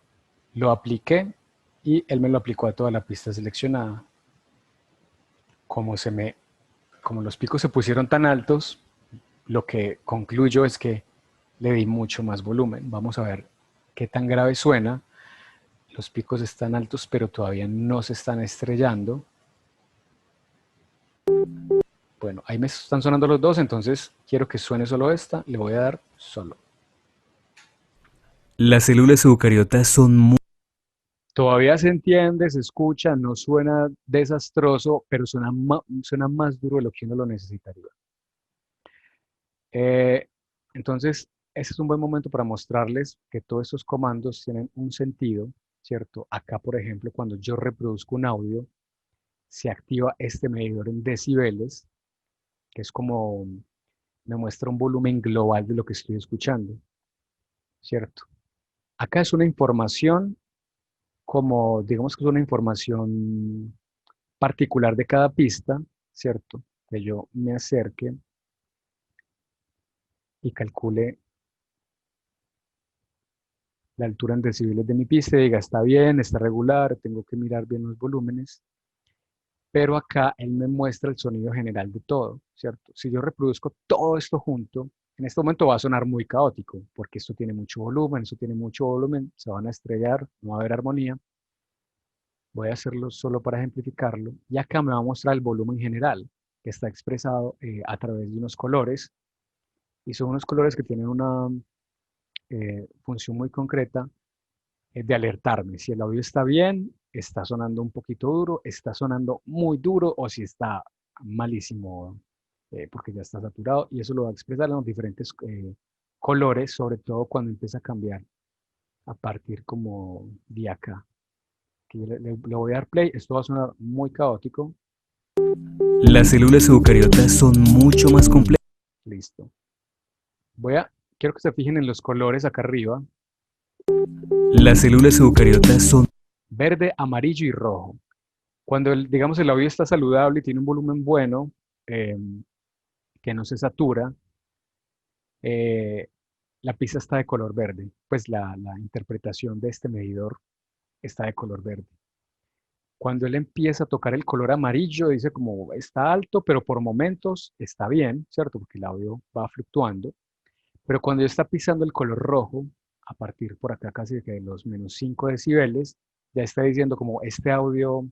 lo apliqué y él me lo aplicó a toda la pista seleccionada. Como se me como los picos se pusieron tan altos, lo que concluyo es que le di mucho más volumen. Vamos a ver qué tan grave suena. Los picos están altos, pero todavía no se están estrellando. Bueno, ahí me están sonando los dos, entonces quiero que suene solo esta. Le voy a dar solo. Las células eucariotas son muy... Todavía se entiende, se escucha, no suena desastroso, pero suena más duro de lo que uno lo necesitaría. Eh, entonces, ese es un buen momento para mostrarles que todos estos comandos tienen un sentido, ¿cierto? Acá, por ejemplo, cuando yo reproduzco un audio, se activa este medidor en decibeles, que es como me muestra un volumen global de lo que estoy escuchando, ¿cierto? Acá es una información como, digamos que es una información particular de cada pista, ¿cierto? Que yo me acerque y calcule la altura en decibeles de mi pista y diga, está bien, está regular, tengo que mirar bien los volúmenes, pero acá él me muestra el sonido general de todo, ¿cierto? Si yo reproduzco todo esto junto, en este momento va a sonar muy caótico, porque esto tiene mucho volumen, esto tiene mucho volumen, se van a estrellar, no va a haber armonía. Voy a hacerlo solo para ejemplificarlo, y acá me va a mostrar el volumen general, que está expresado a través de unos colores, y son unos colores que tienen una función muy concreta de alertarme si el audio está bien, está sonando un poquito duro, está sonando muy duro o si está malísimo porque ya está saturado y eso lo va a expresar en los diferentes colores, sobre todo cuando empieza a cambiar a partir como de acá. Que yo le voy a dar play, esto va a sonar muy caótico. Las células eucariotas son mucho más complejas. Listo. Quiero que se fijen en los colores acá arriba, Las células eucariotas son... verde, amarillo y rojo. Cuando digamos el audio está saludable y tiene un volumen bueno, eh, que no se satura, eh, la pista está de color verde, pues la interpretación de este medidor está de color verde. Cuando él empieza a tocar el color amarillo, dice como está alto, pero por momentos está bien, ¿cierto? Porque el audio va fluctuando. Pero cuando ya está pisando el color rojo, a partir por acá casi de los menos 5 decibeles, ya está diciendo como este audio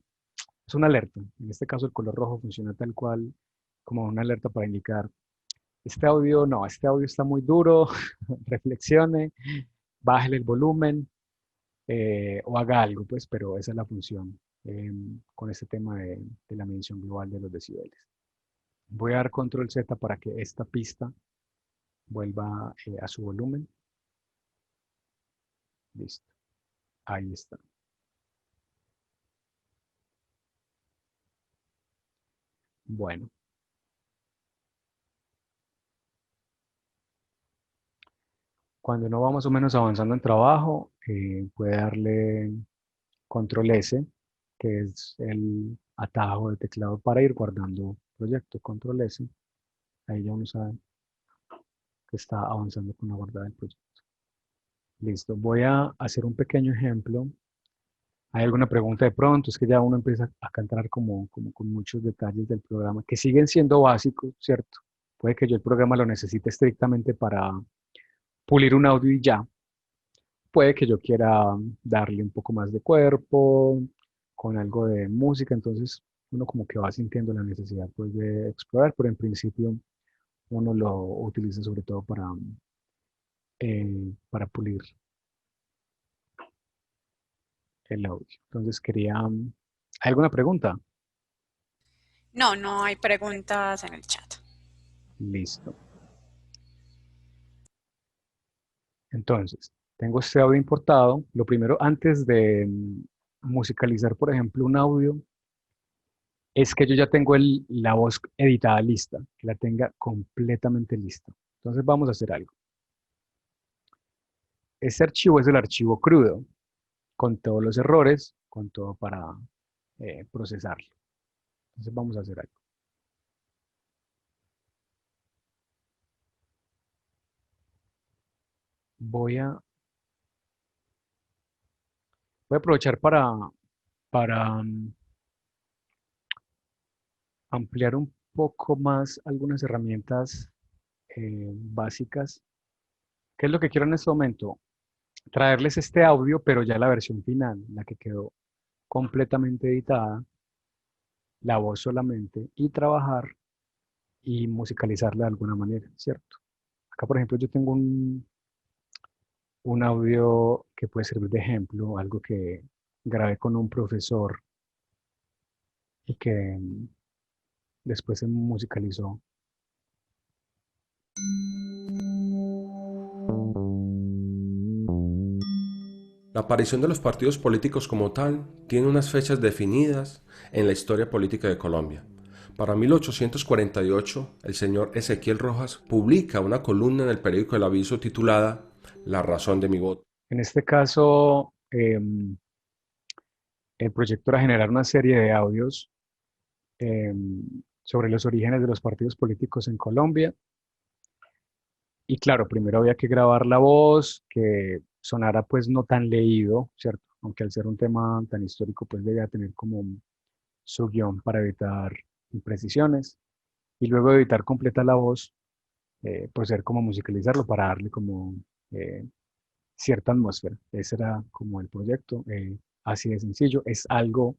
es una alerta. En este caso el color rojo funciona tal cual como una alerta para indicar este audio, no, este audio está muy duro, reflexione, bájele el volumen o haga algo, pues, pero esa es la función con este tema de la medición global de los decibeles. Voy a dar control Z para que esta pista vuelva a su volumen. Listo, ahí está. Bueno, cuando uno va más o menos avanzando en trabajo, puede darle control S, que es el atajo de teclado para ir guardando proyectos. Control S, ahí ya uno sabe que está avanzando con la guardada del proyecto. Listo, voy a hacer un pequeño ejemplo. ¿Hay alguna pregunta de pronto? Es que ya uno empieza a cantar como con muchos detalles del programa, que siguen siendo básicos, ¿cierto? Puede que yo el programa lo necesite estrictamente para pulir un audio y ya. Puede que yo quiera darle un poco más de cuerpo, con algo de música, entonces uno como que va sintiendo la necesidad pues de explorar, pero en principio uno lo utiliza sobre todo para pulir el audio. Entonces quería... ¿Hay alguna pregunta? No, no hay preguntas en el chat. Listo. Entonces, tengo este audio importado. Lo primero, antes de musicalizar, por ejemplo, un audio, es que yo ya tengo la voz editada lista, que la tenga completamente lista. Entonces vamos a hacer algo. Este archivo es el archivo crudo, con todos los errores, con todo para procesarlo. Entonces vamos a hacer algo. Voy a, voy a aprovechar para ampliar un poco más algunas herramientas básicas. ¿Qué es lo que quiero en este momento? Traerles este audio, pero ya la versión final, la que quedó completamente editada, la voz solamente, y trabajar y musicalizarla de alguna manera, ¿cierto? Acá, por ejemplo, yo tengo un audio que puede servir de ejemplo, algo que grabé con un profesor y que después se musicalizó. La aparición de los partidos políticos como tal tiene unas fechas definidas en la historia política de Colombia. Para 1848, el señor Ezequiel Rojas publica una columna en el periódico El Aviso titulada La razón de mi voto. En este caso, el proyecto era generar una serie de audios sobre los orígenes de los partidos políticos en Colombia. Y claro, primero había que grabar la voz, que sonara pues no tan leído, ¿cierto? Aunque al ser un tema tan histórico, pues debía tener como su guión para evitar imprecisiones. Y luego de editar completa la voz, pues ser como musicalizarlo para darle como eh, cierta atmósfera. Ese era como el proyecto, así de sencillo. Es algo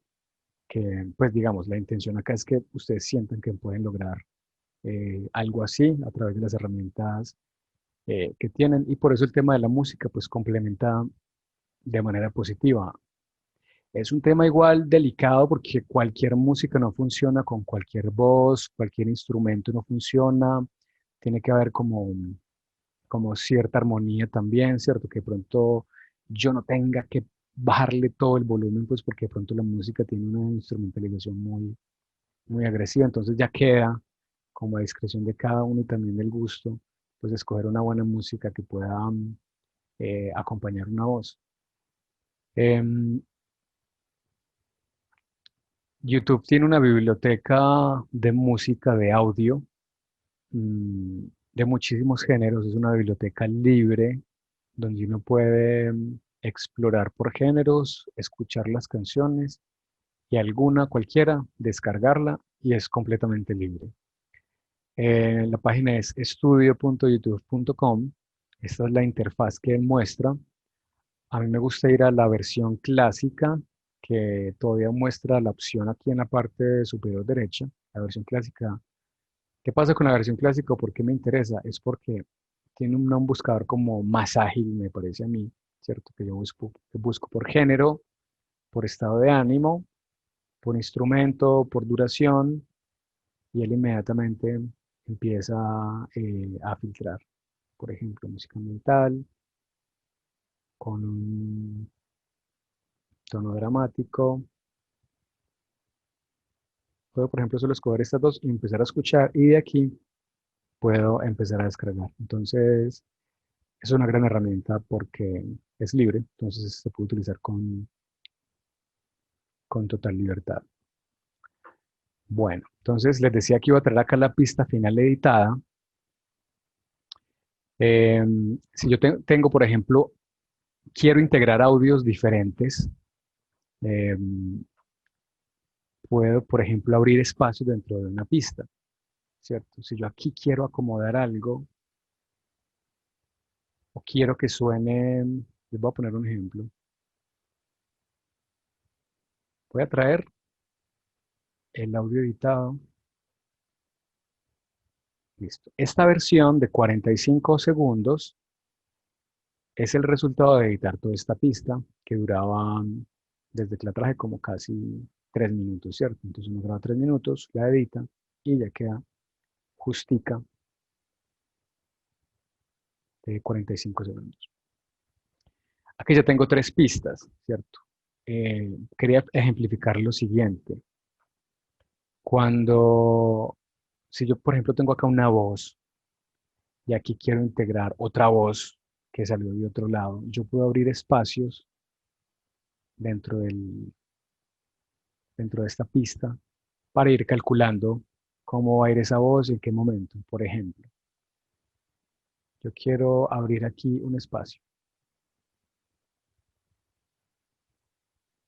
que, pues digamos, la intención acá es que ustedes sientan que pueden lograr algo así a través de las herramientas que tienen, y por eso el tema de la música pues complementa de manera positiva. Es un tema igual delicado porque cualquier música no funciona con cualquier voz, cualquier instrumento no funciona, tiene que haber como cierta armonía también, ¿cierto? Que de pronto yo no tenga que bajarle todo el volumen, pues porque de pronto la música tiene una instrumentalización muy agresiva, entonces ya queda como a discreción de cada uno y también del gusto, pues escoger una buena música que pueda acompañar una voz. Em, YouTube tiene una biblioteca de música, de audio, mm, de muchísimos géneros. Es una biblioteca libre donde uno puede explorar por géneros, escuchar las canciones y alguna, cualquiera, descargarla y es completamente libre. La página es estudio.youtube.com. Esta es la interfaz que muestra. A mí me gusta ir a la versión clásica, que todavía muestra la opción aquí en la parte superior derecha, la versión clásica. ¿Qué pasa con la versión clásica? ¿Por qué me interesa? Es porque tiene un buscador como más ágil, me parece a mí, ¿cierto? Que busco por género, por estado de ánimo, por instrumento, por duración, y él inmediatamente empieza a filtrar. Por ejemplo, música ambiental, con un tono dramático. Puedo, por ejemplo, solo escoger estas dos y empezar a escuchar y de aquí puedo empezar a descargar. Entonces, es una gran herramienta porque es libre, entonces se puede utilizar con total libertad. Bueno, entonces les decía que iba a traer acá la pista final editada. Si yo tengo, por ejemplo, quiero integrar audios diferentes, em, puedo, por ejemplo, abrir espacios dentro de una pista, ¿cierto? Si yo aquí quiero acomodar algo o quiero que suene, les voy a poner un ejemplo. Voy a traer el audio editado. Listo. Esta versión de 45 segundos es el resultado de editar toda esta pista que duraba desde que la traje como casi 3 minutos, ¿cierto? Entonces uno graba 3 minutos, la edita y ya queda justica de 45 segundos. Aquí ya tengo 3 pistas, ¿cierto? Quería ejemplificar lo siguiente. Si yo, por ejemplo, tengo acá una voz y aquí quiero integrar otra voz que salió de otro lado, yo puedo abrir espacios dentro dentro de esta pista para ir calculando cómo va a ir esa voz y en qué momento. Por ejemplo, yo quiero abrir aquí un espacio,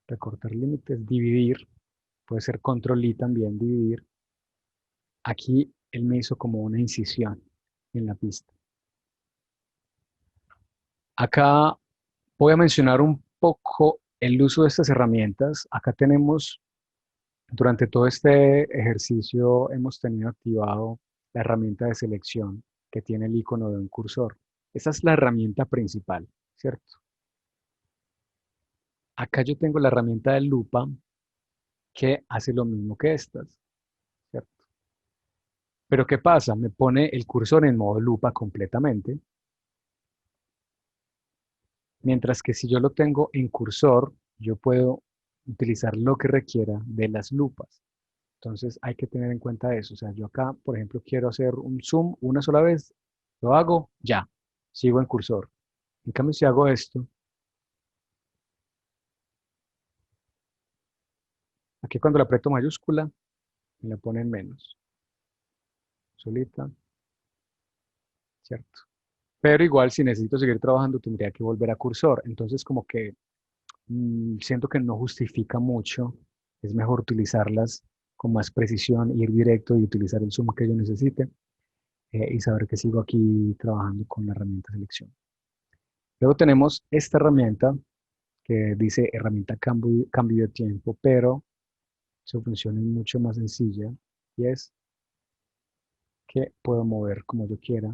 recortar límites, dividir, puede ser control I también, dividir, Aquí él me hizo como una incisión en la pista. Acá voy a mencionar un poco el uso de estas herramientas. Acá tenemos, durante todo este ejercicio, hemos tenido activado la herramienta de selección que tiene el icono de un cursor. Esa es la herramienta principal, ¿cierto? Acá yo tengo la herramienta de lupa que hace lo mismo que estas, ¿cierto? Pero ¿qué pasa? Me pone el cursor en modo lupa completamente, mientras que si yo lo tengo en cursor, yo puedo utilizar lo que requiera de las lupas. Entonces hay que tener en cuenta eso. O sea, yo acá, por ejemplo, quiero hacer un zoom una sola vez, lo hago, ya, sigo en cursor. En cambio, si hago esto, aquí cuando le aprieto mayúscula, me la pone en menos, solita, ¿cierto? Pero igual, si necesito seguir trabajando, tendría que volver a cursor. Entonces, como que siento que no justifica mucho. Es mejor utilizarlas con más precisión, ir directo y utilizar el zoom que yo necesite y saber que sigo aquí trabajando con la herramienta selección. Luego tenemos esta herramienta que dice herramienta cambio de tiempo, pero su función es mucho más sencilla y es que puedo mover como yo quiera.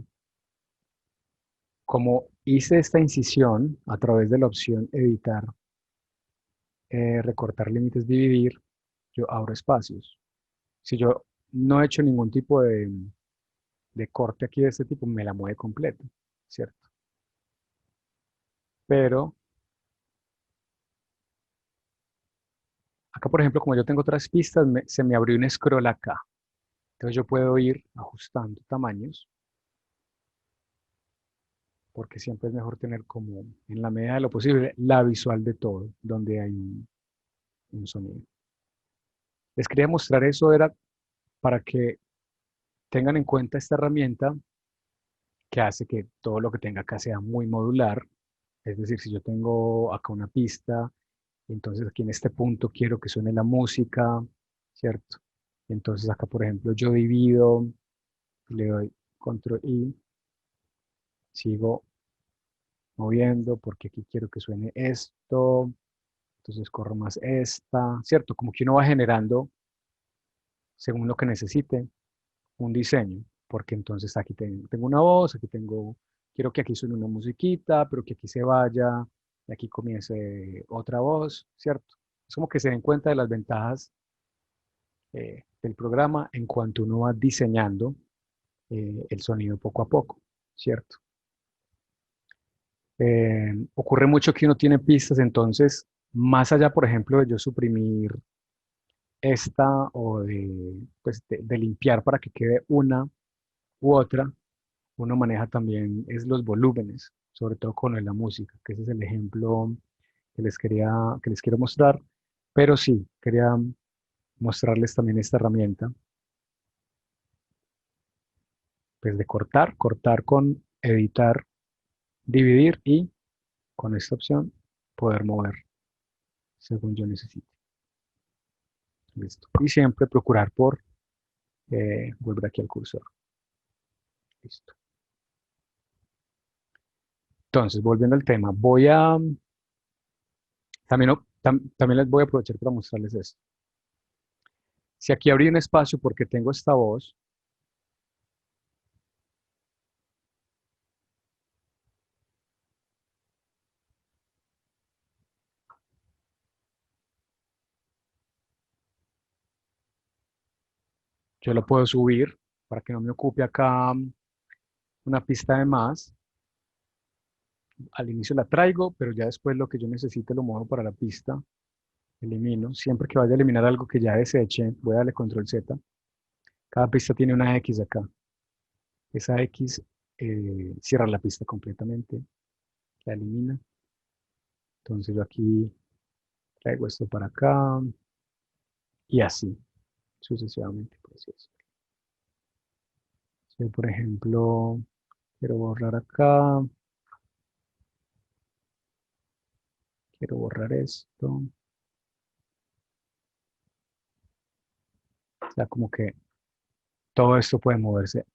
Como hice esta incisión a través de la opción editar, recortar límites, dividir, yo abro espacios. Si yo no he hecho ningún tipo de corte aquí de este tipo, me la mueve completa, ¿cierto? Pero acá, por ejemplo, como yo tengo otras pistas, se me abrió un scroll acá. Entonces yo puedo ir ajustando tamaños, porque siempre es mejor tener como, en la medida de lo posible, la visual de todo, donde hay un sonido. Les quería mostrar eso, era para que tengan en cuenta esta herramienta que hace que todo lo que tenga acá sea muy modular. Es decir, si yo tengo acá una pista, entonces aquí en este punto quiero que suene la música, ¿cierto? Entonces acá, por ejemplo, yo divido, le doy control I, sigo moviendo porque aquí quiero que suene esto, entonces corro más esta, ¿cierto? Como que uno va generando, según lo que necesite, un diseño, porque entonces aquí tengo una voz, aquí tengo, quiero que aquí suene una musiquita, pero que aquí se vaya, y aquí comience otra voz, ¿cierto? Es como que se den cuenta de las ventajas del programa en cuanto uno va diseñando el sonido poco a poco, ¿cierto? Ocurre mucho que uno tiene pistas, entonces, más allá, por ejemplo, de yo suprimir esta o de, pues, de limpiar para que quede una u otra, uno maneja también es los volúmenes, sobre todo con la música, que ese es el ejemplo que les quiero mostrar, pero sí, quería mostrarles también esta herramienta, pues de cortar con editar, dividir y con esta opción poder mover según yo necesite. Listo. Y siempre procurar por volver aquí al cursor. Listo. Entonces, volviendo al tema, también les voy a aprovechar para mostrarles esto. Si aquí abrí un espacio porque tengo esta voz, yo lo puedo subir para que no me ocupe acá una pista de más. Al inicio la traigo, pero ya después lo que yo necesite lo muevo para la pista. Elimino. Siempre que vaya a eliminar algo que ya deseche, voy a darle control Z. Cada pista tiene una X acá. Esa X cierra la pista completamente, la elimina. Entonces yo aquí traigo esto para acá y así sucesivamente. Pues, si por ejemplo quiero borrar acá, quiero borrar esto. O sea, como que todo esto puede moverse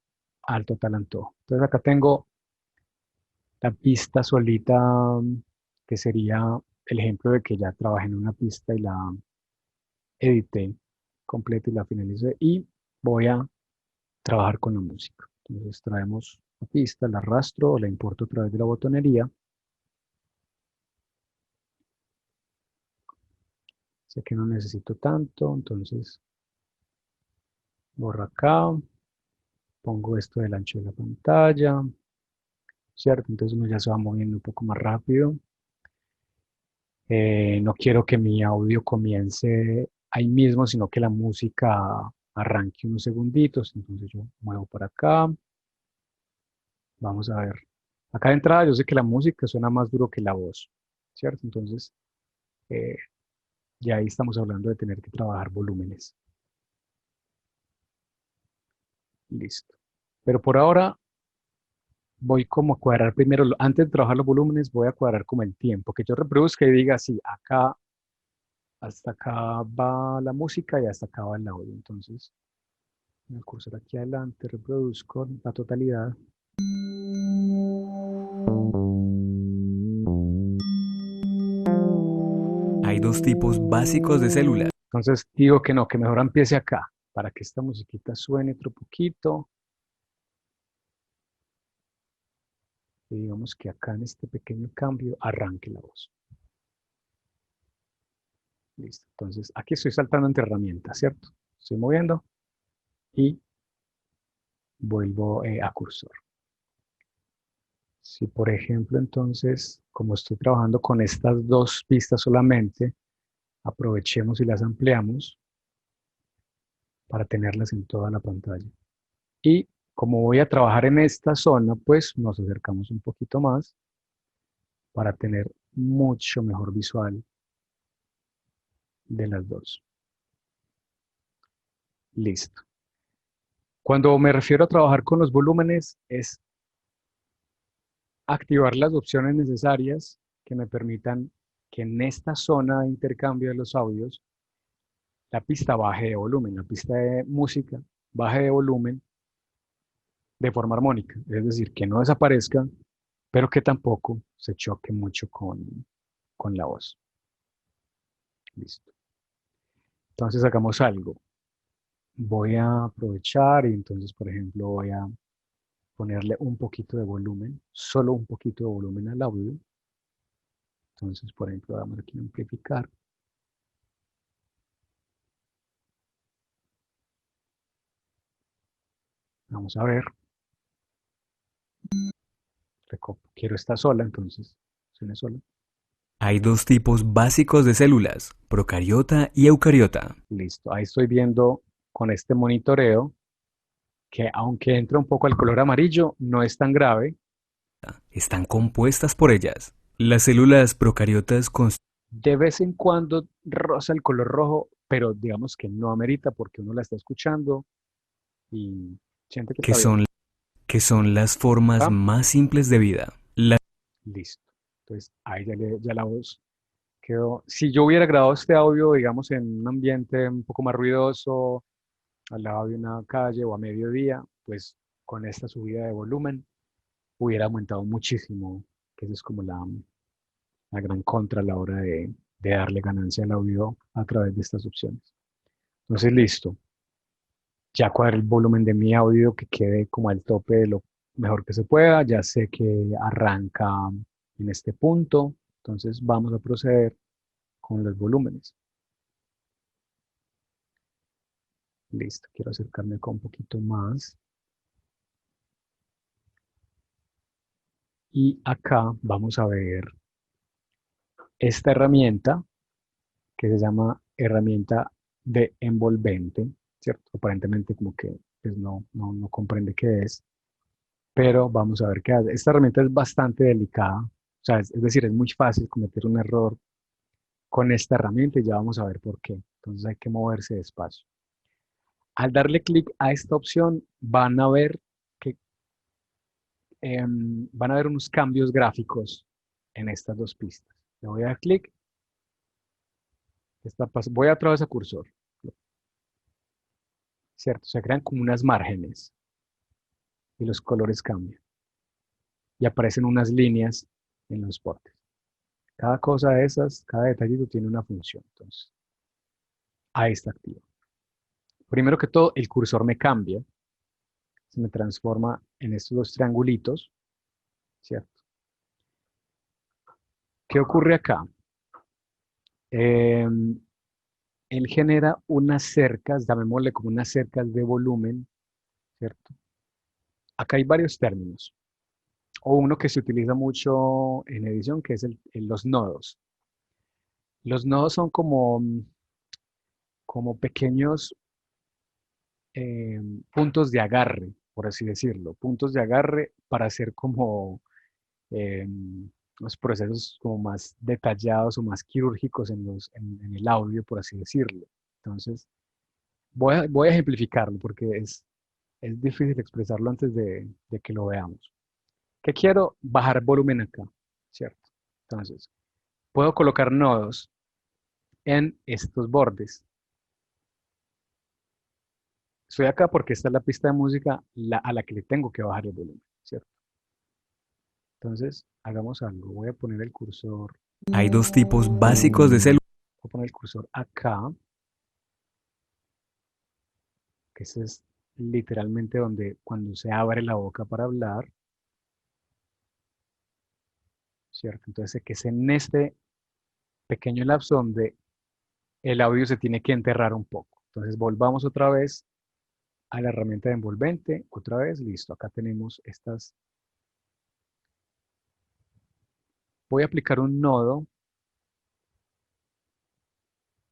al total antojo. Entonces acá tengo la pista solita, que sería el ejemplo de que ya trabajé en una pista y la edité completa y la finalicé y voy a trabajar con la música. Entonces traemos la pista, la arrastro o la importo a través de la botonería. Sé que no necesito tanto, entonces borro acá, pongo esto del ancho de la pantalla, ¿cierto? Entonces uno ya se va moviendo un poco más rápido. No quiero que mi audio comience ahí mismo, sino que la música arranque unos segunditos. Entonces yo muevo para acá. Vamos a ver. Acá de entrada yo sé que la música suena más duro que la voz, ¿cierto? Entonces eh, ya ahí estamos hablando de tener que trabajar volúmenes. Listo. Pero por ahora voy como a cuadrar primero, antes de trabajar los volúmenes, voy a cuadrar como el tiempo, que yo reproduzca y diga, sí, acá, hasta acá va la música y hasta acá va el audio. Entonces, el cursor aquí adelante, reproduzco la totalidad. Hay dos tipos básicos de células. Entonces digo que no, que mejor empiece acá, para que esta musiquita suene otro poquito. Y digamos que acá en este pequeño cambio arranque la voz. Listo. Entonces aquí estoy saltando entre herramientas, ¿cierto? Estoy moviendo y vuelvo a cursor. Si por ejemplo entonces, como estoy trabajando con estas dos pistas solamente, aprovechemos y las ampliamos para tenerlas en toda la pantalla. Y como voy a trabajar en esta zona, pues nos acercamos un poquito más para tener mucho mejor visual de las dos. Listo. Cuando me refiero a trabajar con los volúmenes, es activar las opciones necesarias que me permitan que en esta zona de intercambio de los audios, la pista baje de volumen, la pista de música baje de volumen de forma armónica. Es decir, que no desaparezca, pero que tampoco se choque mucho con la voz. Listo. Entonces hagamos algo. Voy a aprovechar y entonces, por ejemplo, voy a ponerle un poquito de volumen, solo un poquito de volumen al audio. Entonces, por ejemplo, vamos aquí a amplificar. Vamos a ver. Quiero esta sola, entonces suene sola. Hay dos tipos básicos de células, procariota y eucariota. Listo. Ahí estoy viendo con este monitoreo que aunque entra un poco al color amarillo, no es tan grave. Están compuestas por ellas. Las células procariotas De vez en cuando roza el color rojo, pero digamos que no amerita porque uno la está escuchando y siente que que está bien. son, que son las formas ¿Ah? más simples de vida. Listo. Entonces ahí ya la voz quedó. Si yo hubiera grabado este audio, digamos, en un ambiente un poco más ruidoso, al lado de una calle o a mediodía, pues con esta subida de volumen hubiera aumentado muchísimo, que esa es como la gran contra a la hora de darle ganancia al audio a través de estas opciones. Entonces, listo. Ya cuadré el volumen de mi audio que quede como al tope de lo mejor que se pueda. Ya sé que arranca en este punto. Entonces vamos a proceder con los volúmenes. Listo, quiero acercarme acá un poquito más. Y acá vamos a ver esta herramienta que se llama herramienta de envolvente, ¿cierto? Aparentemente como que pues no comprende qué es, pero vamos a ver qué hace. Esta herramienta es bastante delicada, o sea, es decir, es muy fácil cometer un error con esta herramienta y ya vamos a ver por qué. Entonces hay que moverse despacio. Al darle clic a esta opción van a ver que van a ver unos cambios gráficos en estas dos pistas. Le voy a dar clic, voy a través a cursor. ¿cierto? Se crean como unas márgenes y los colores cambian y aparecen unas líneas en los bordes. Cada cosa de esas, cada detallito tiene una función. Entonces, ahí está activo. Primero que todo, el cursor me cambia, se me transforma en estos dos triangulitos, ¿cierto? ¿Qué ocurre acá? Él genera unas cercas, llamémosle como unas cercas de volumen, ¿cierto? Acá hay varios términos, o uno que se utiliza mucho en edición, que es los nodos. Los nodos son como pequeños puntos de agarre, por así decirlo, puntos de agarre para hacer como eh, los procesos como más detallados o más quirúrgicos en el audio, por así decirlo. Entonces, voy a ejemplificarlo porque es difícil expresarlo antes de que lo veamos. ¿Qué quiero? Bajar volumen acá, ¿cierto? Entonces, puedo colocar nodos en estos bordes. Estoy acá porque esta es la pista de música a la que le tengo que bajar el volumen, ¿cierto? Entonces, hagamos algo. Voy a poner el cursor, Hay dos tipos básicos de células. voy a poner el cursor acá, que ese es literalmente donde cuando se abre la boca para hablar, ¿cierto? Entonces, que es en este pequeño lapso donde el audio se tiene que enterrar un poco. Entonces, volvamos otra vez a la herramienta de envolvente, otra vez, listo. Acá tenemos estas. Voy a aplicar un nodo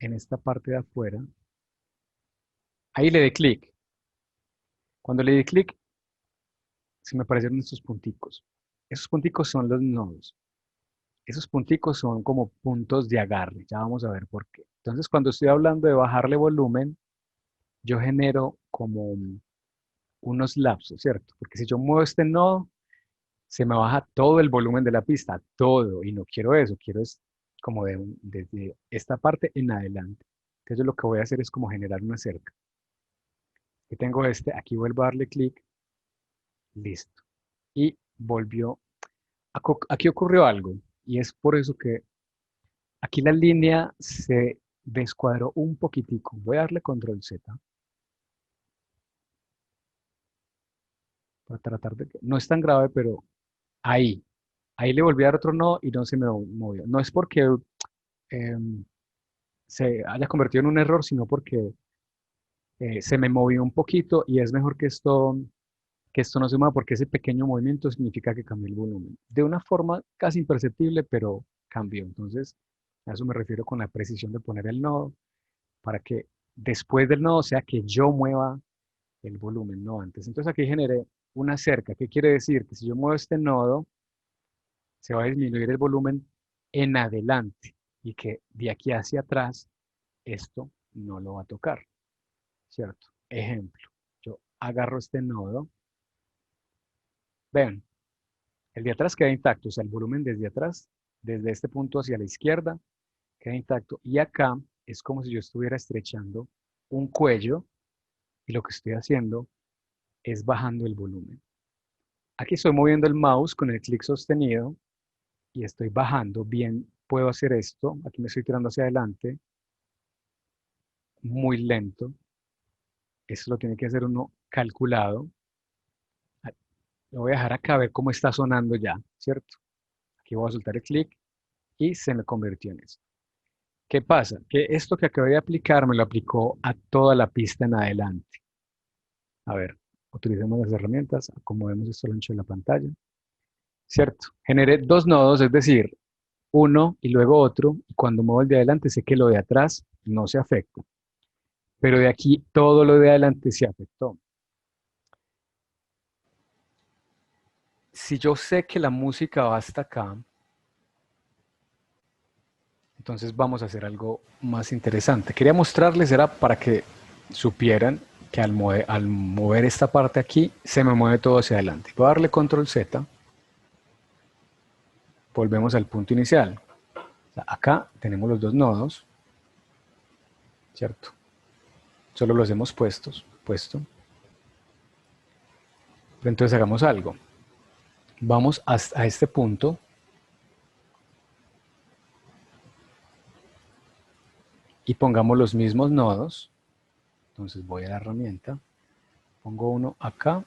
en esta parte de afuera. Ahí le doy clic. Cuando le di clic, se me aparecieron estos punticos. Esos punticos son los nodos. Esos punticos son como puntos de agarre. Ya vamos a ver por qué. Entonces, cuando estoy hablando de bajarle volumen, yo genero como unos lapsos, ¿cierto? Porque si yo muevo este nodo, se me baja todo el volumen de la pista, todo, y no quiero eso, quiero es como desde esta parte en adelante. Entonces lo que voy a hacer es como generar una cerca. Aquí tengo aquí vuelvo a darle clic, listo. Y volvió, aquí ocurrió algo, y es por eso que aquí la línea se descuadró un poquitico. Voy a darle control Z para tratar de que, no es tan grave, pero ahí, ahí le volví a dar otro nodo y no se me movió. No es porque em, se haya convertido en un error, sino porque se me movió un poquito y es mejor que esto no se mueva porque ese pequeño movimiento significa que cambió el volumen. De una forma casi imperceptible, pero cambió. Entonces, a eso me refiero con la precisión de poner el nodo para que después del nodo sea que yo mueva el volumen, no antes. Entonces aquí generé una cerca. ¿Qué quiere decir? Que si yo muevo este nodo, se va a disminuir el volumen en adelante y que de aquí hacia atrás esto no lo va a tocar, ¿cierto? Ejemplo, yo agarro este nodo, vean, el de atrás queda intacto, o sea, el volumen desde atrás, desde este punto hacia la izquierda, queda intacto. Y acá es como si yo estuviera estrechando un cuello y lo que estoy haciendo es bajando el volumen. Aquí estoy moviendo el mouse con el clic sostenido y estoy bajando. Bien, puedo hacer esto. Aquí me estoy tirando hacia adelante, muy lento. Esto lo tiene que hacer uno calculado. Lo voy a dejar acá a ver cómo está sonando ya, ¿cierto? Aquí voy a soltar el clic y se me convirtió en esto. ¿Qué pasa? Que esto que acabé de aplicar me lo aplicó a toda la pista en adelante. A ver, utilicemos las herramientas, acomodemos esto al ancho de la pantalla. ¿Cierto? Generé dos nodos, es decir, uno y luego otro, y cuando muevo el de adelante sé que lo de atrás no se afecta. Pero de aquí todo lo de adelante se afectó. Si yo sé que la música va hasta acá, entonces vamos a hacer algo más interesante. Quería mostrarles, era para que supieran que al mover esta parte aquí, se me mueve todo hacia adelante. Voy a darle control Z. Volvemos al punto inicial. Acá tenemos los dos nodos, ¿cierto? Solo los hemos puestos. puesto. Pero entonces hagamos algo. Vamos hasta este punto. Y pongamos los mismos nodos. Entonces voy a la herramienta. Pongo uno acá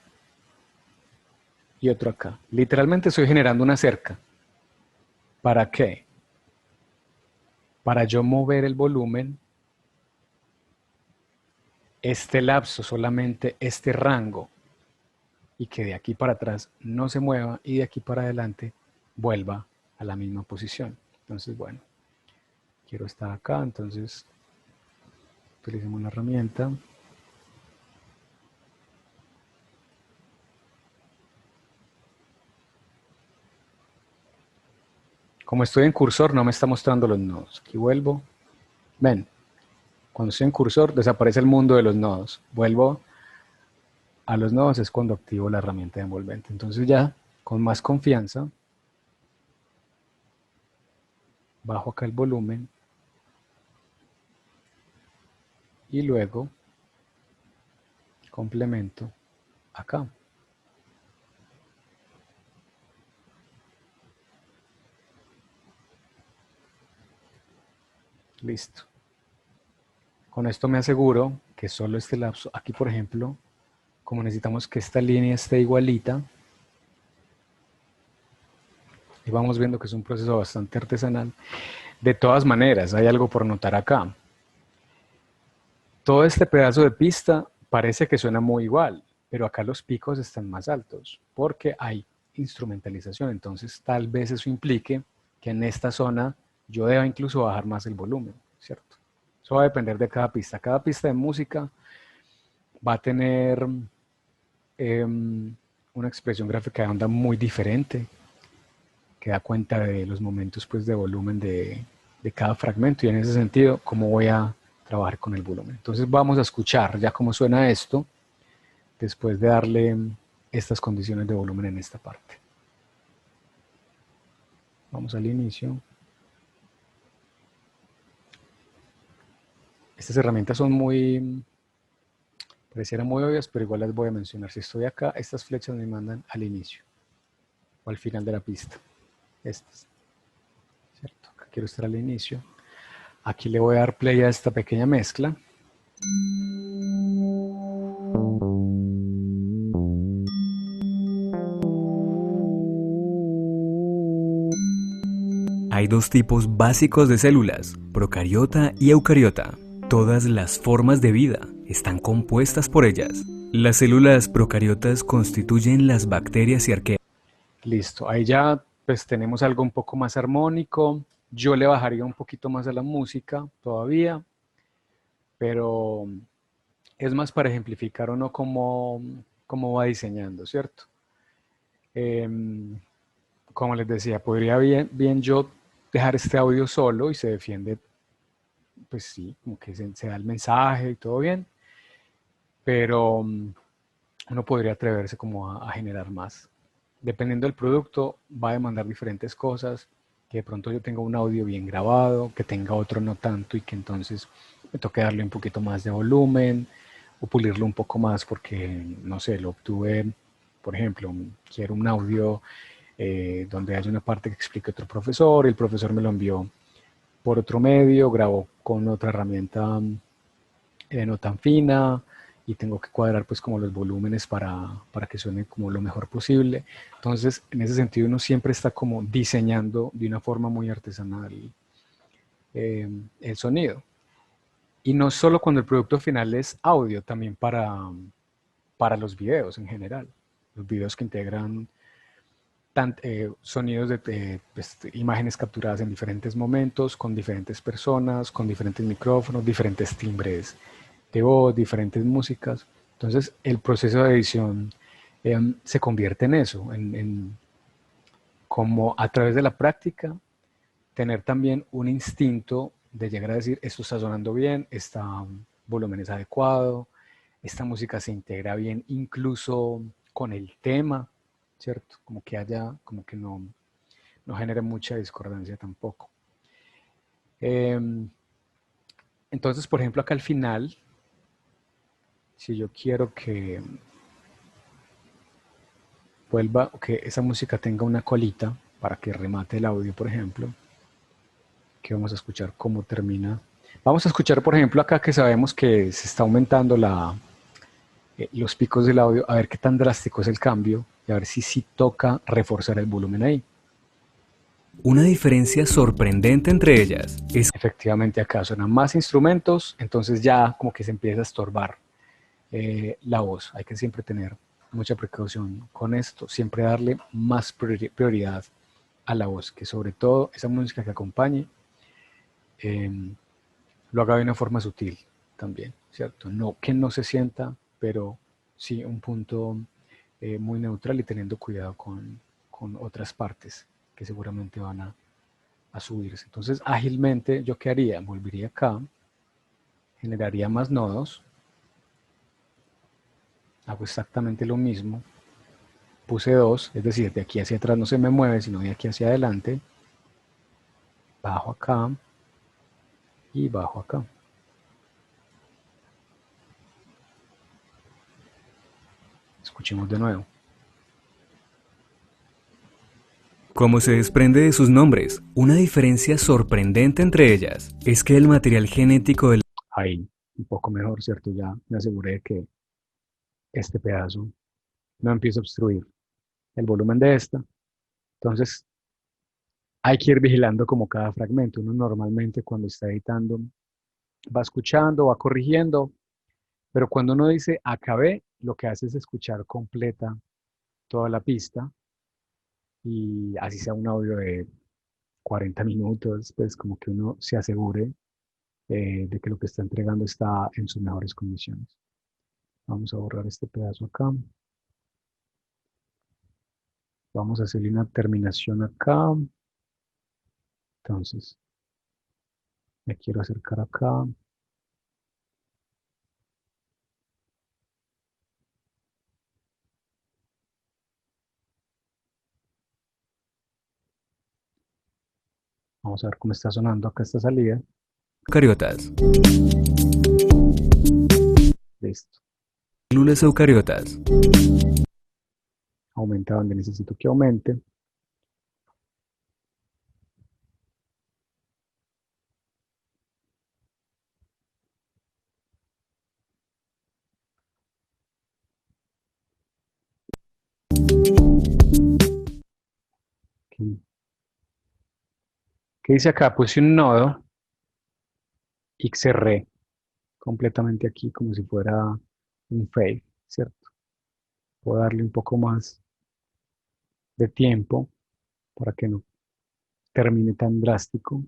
y otro acá. Literalmente estoy generando una cerca. ¿Para qué? Para yo mover el volumen, este lapso, solamente este rango, y que de aquí para atrás no se mueva y de aquí para adelante vuelva a la misma posición. Entonces, bueno, quiero estar acá, entonces utilicemos la herramienta. Como estoy en cursor, no me está mostrando los nodos. Aquí vuelvo. Ven, cuando estoy en cursor, desaparece el mundo de los nodos. Vuelvo a los nodos, es cuando activo la herramienta de envolvente. Entonces ya, con más confianza, bajo acá el volumen. Y luego, complemento acá. Listo. Con esto me aseguro que solo este lapso, aquí por ejemplo, como necesitamos que esta línea esté igualita, y vamos viendo que es un proceso bastante artesanal. De todas maneras, hay algo por notar acá. Todo este pedazo de pista parece que suena muy igual, pero acá los picos están más altos, porque hay instrumentalización. Entonces, tal vez eso implique que en esta zona yo deba incluso bajar más el volumen, ¿cierto? Eso va a depender de cada pista. Cada pista de música va a tener una expresión gráfica de onda muy diferente, que da cuenta de los momentos pues, de volumen de cada fragmento, y en ese sentido, cómo voy a trabajar con el volumen. Entonces vamos a escuchar ya cómo suena esto, después de darle estas condiciones de volumen en esta parte. Vamos al inicio. Estas herramientas son parecieran muy obvias, pero igual las voy a mencionar. Si estoy acá, estas flechas me mandan al inicio o al final de la pista. Estas, ¿cierto? Acá quiero estar al inicio. Aquí le voy a dar play a esta pequeña mezcla. Hay dos tipos básicos de células, procariota y eucariota. Todas las formas de vida están compuestas por ellas. Las células procariotas constituyen las bacterias y arqueas. Listo, ahí ya pues tenemos algo un poco más armónico. Yo le bajaría un poquito más a la música todavía, pero es más para ejemplificar o no cómo va diseñando, ¿cierto? Como les decía, podría bien yo dejar este audio solo y se defiende, pues sí, como que se da el mensaje y todo bien, pero uno podría atreverse como a generar más. Dependiendo del producto, va a demandar diferentes cosas, que de pronto yo tenga un audio bien grabado, que tenga otro no tanto y que entonces me toque darle un poquito más de volumen o pulirlo un poco más porque, no sé, lo obtuve, por ejemplo, quiero un audio donde haya una parte que explique otro profesor, y el profesor me lo envió por otro medio, grabó con otra herramienta no tan fina, y tengo que cuadrar pues como los volúmenes para que suene como lo mejor posible. Entonces, en ese sentido, uno siempre está como diseñando de una forma muy artesanal el sonido. Y no solo cuando el producto final es audio, también para los videos en general. Los videos que integran sonidos pues, imágenes capturadas en diferentes momentos, con diferentes personas, con diferentes micrófonos, diferentes timbres de voz, diferentes músicas. Entonces, el proceso de edición se convierte en eso, en como a través de la práctica, tener también un instinto de llegar a decir, esto está sonando bien, este volumen es adecuado, esta música se integra bien incluso con el tema, ¿cierto? Como que como que no genere mucha discordancia tampoco. Entonces, por ejemplo, acá al final, si yo quiero que vuelva, que esa música tenga una colita para que remate el audio, por ejemplo, que vamos a escuchar cómo termina. Vamos a escuchar, por ejemplo, acá que sabemos que se está aumentando los picos del audio, a ver qué tan drástico es el cambio y a ver si sí toca reforzar el volumen ahí. Una diferencia sorprendente entre ellas es Efectivamente acá suenan más instrumentos, entonces ya como que se empieza a estorbar la voz. Hay que siempre tener mucha precaución con esto, siempre darle más prioridad a la voz, que sobre todo esa música que acompañe eh, lo haga de una forma sutil también, ¿cierto? No que no se sienta, pero sí un punto muy neutral y teniendo cuidado con otras partes que seguramente van a subirse. Entonces, ágilmente, ¿yo qué haría? Volvería acá, generaría más nodos, hago exactamente lo mismo, puse dos, es decir, de aquí hacia atrás no se me mueve, sino de aquí hacia adelante, bajo acá y bajo acá. Escuchemos de nuevo. como se desprende de sus nombres. Una diferencia sorprendente entre ellas es que el material genético del Ahí, un poco mejor, ¿cierto? Ya me aseguré que este pedazo no empieza a obstruir el volumen de esta. Entonces, hay que ir vigilando como cada fragmento. Uno normalmente cuando está editando va escuchando, va corrigiendo, pero cuando uno dice acabé, lo que hace es escuchar completa toda la pista y así sea un audio de 40 minutos, pues como que uno se asegure de que lo que está entregando está en sus mejores condiciones. Vamos a borrar este pedazo acá. Vamos a hacerle una terminación acá. Entonces, me quiero acercar acá. Vamos a ver cómo está sonando acá esta salida. eucariotas. Listo. Células eucariotas. Aumenta donde necesito que aumente. Aquí. ¿Qué dice acá? Puse un nodo y cerré completamente aquí como si fuera un fade, ¿cierto? Puedo darle un poco más de tiempo para que no termine tan drástico,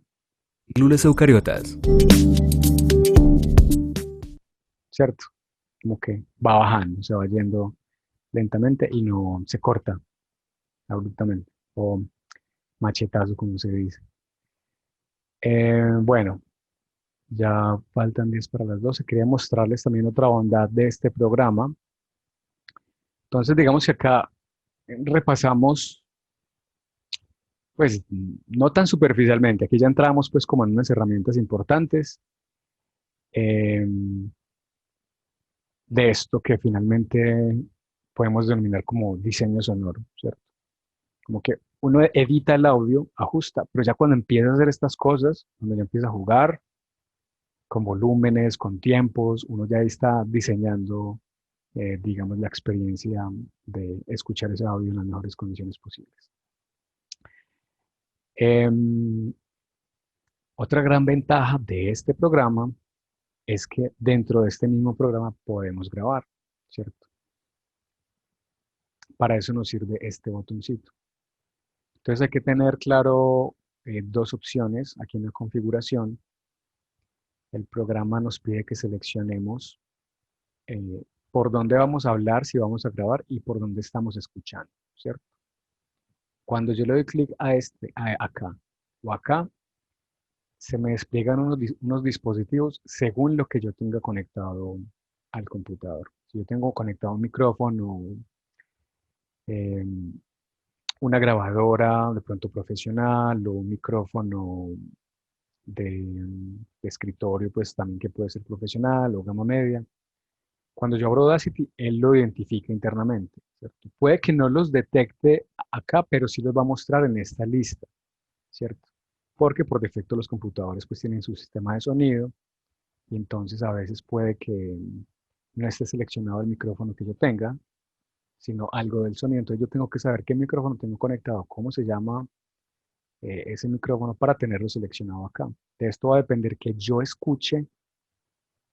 Células eucariotas. ¿cierto? Como que va bajando, se va yendo lentamente y no se corta abruptamente o machetazo, como se dice. Bueno, ya faltan 10 para las 12. Quería mostrarles también otra bondad de este programa. Entonces, digamos que acá repasamos, pues, no tan superficialmente. Aquí ya entramos, pues, como en unas herramientas importantes eh, de esto que finalmente podemos denominar como diseño sonoro, ¿cierto? Como que uno edita el audio, ajusta, pero ya cuando empieza a hacer estas cosas, cuando ya empieza a jugar con volúmenes, con tiempos, uno ya está diseñando, digamos, la experiencia de escuchar ese audio en las mejores condiciones posibles. Otra gran ventaja de este programa es que dentro de este mismo programa podemos grabar, ¿cierto? Para eso nos sirve este botoncito. Entonces hay que tener claro dos opciones aquí en la configuración. El programa nos pide que seleccionemos por dónde vamos a hablar, si vamos a grabar y por dónde estamos escuchando, ¿cierto? Cuando yo le doy clic a acá o acá, se me despliegan unos dispositivos según lo que yo tenga conectado al computador. Si yo tengo conectado un micrófono, eh, una grabadora de pronto profesional o un micrófono de escritorio, pues también que puede ser profesional o gama media. Cuando yo abro Audacity, él lo identifica internamente, ¿cierto? Puede que no los detecte acá, pero sí los va a mostrar en esta lista, ¿cierto? Porque por defecto los computadores pues tienen su sistema de sonido y entonces a veces puede que no esté seleccionado el micrófono que yo tenga, sino algo del sonido. Entonces yo tengo que saber qué micrófono tengo conectado, cómo se llama ese micrófono para tenerlo seleccionado acá. De esto va a depender que yo escuche,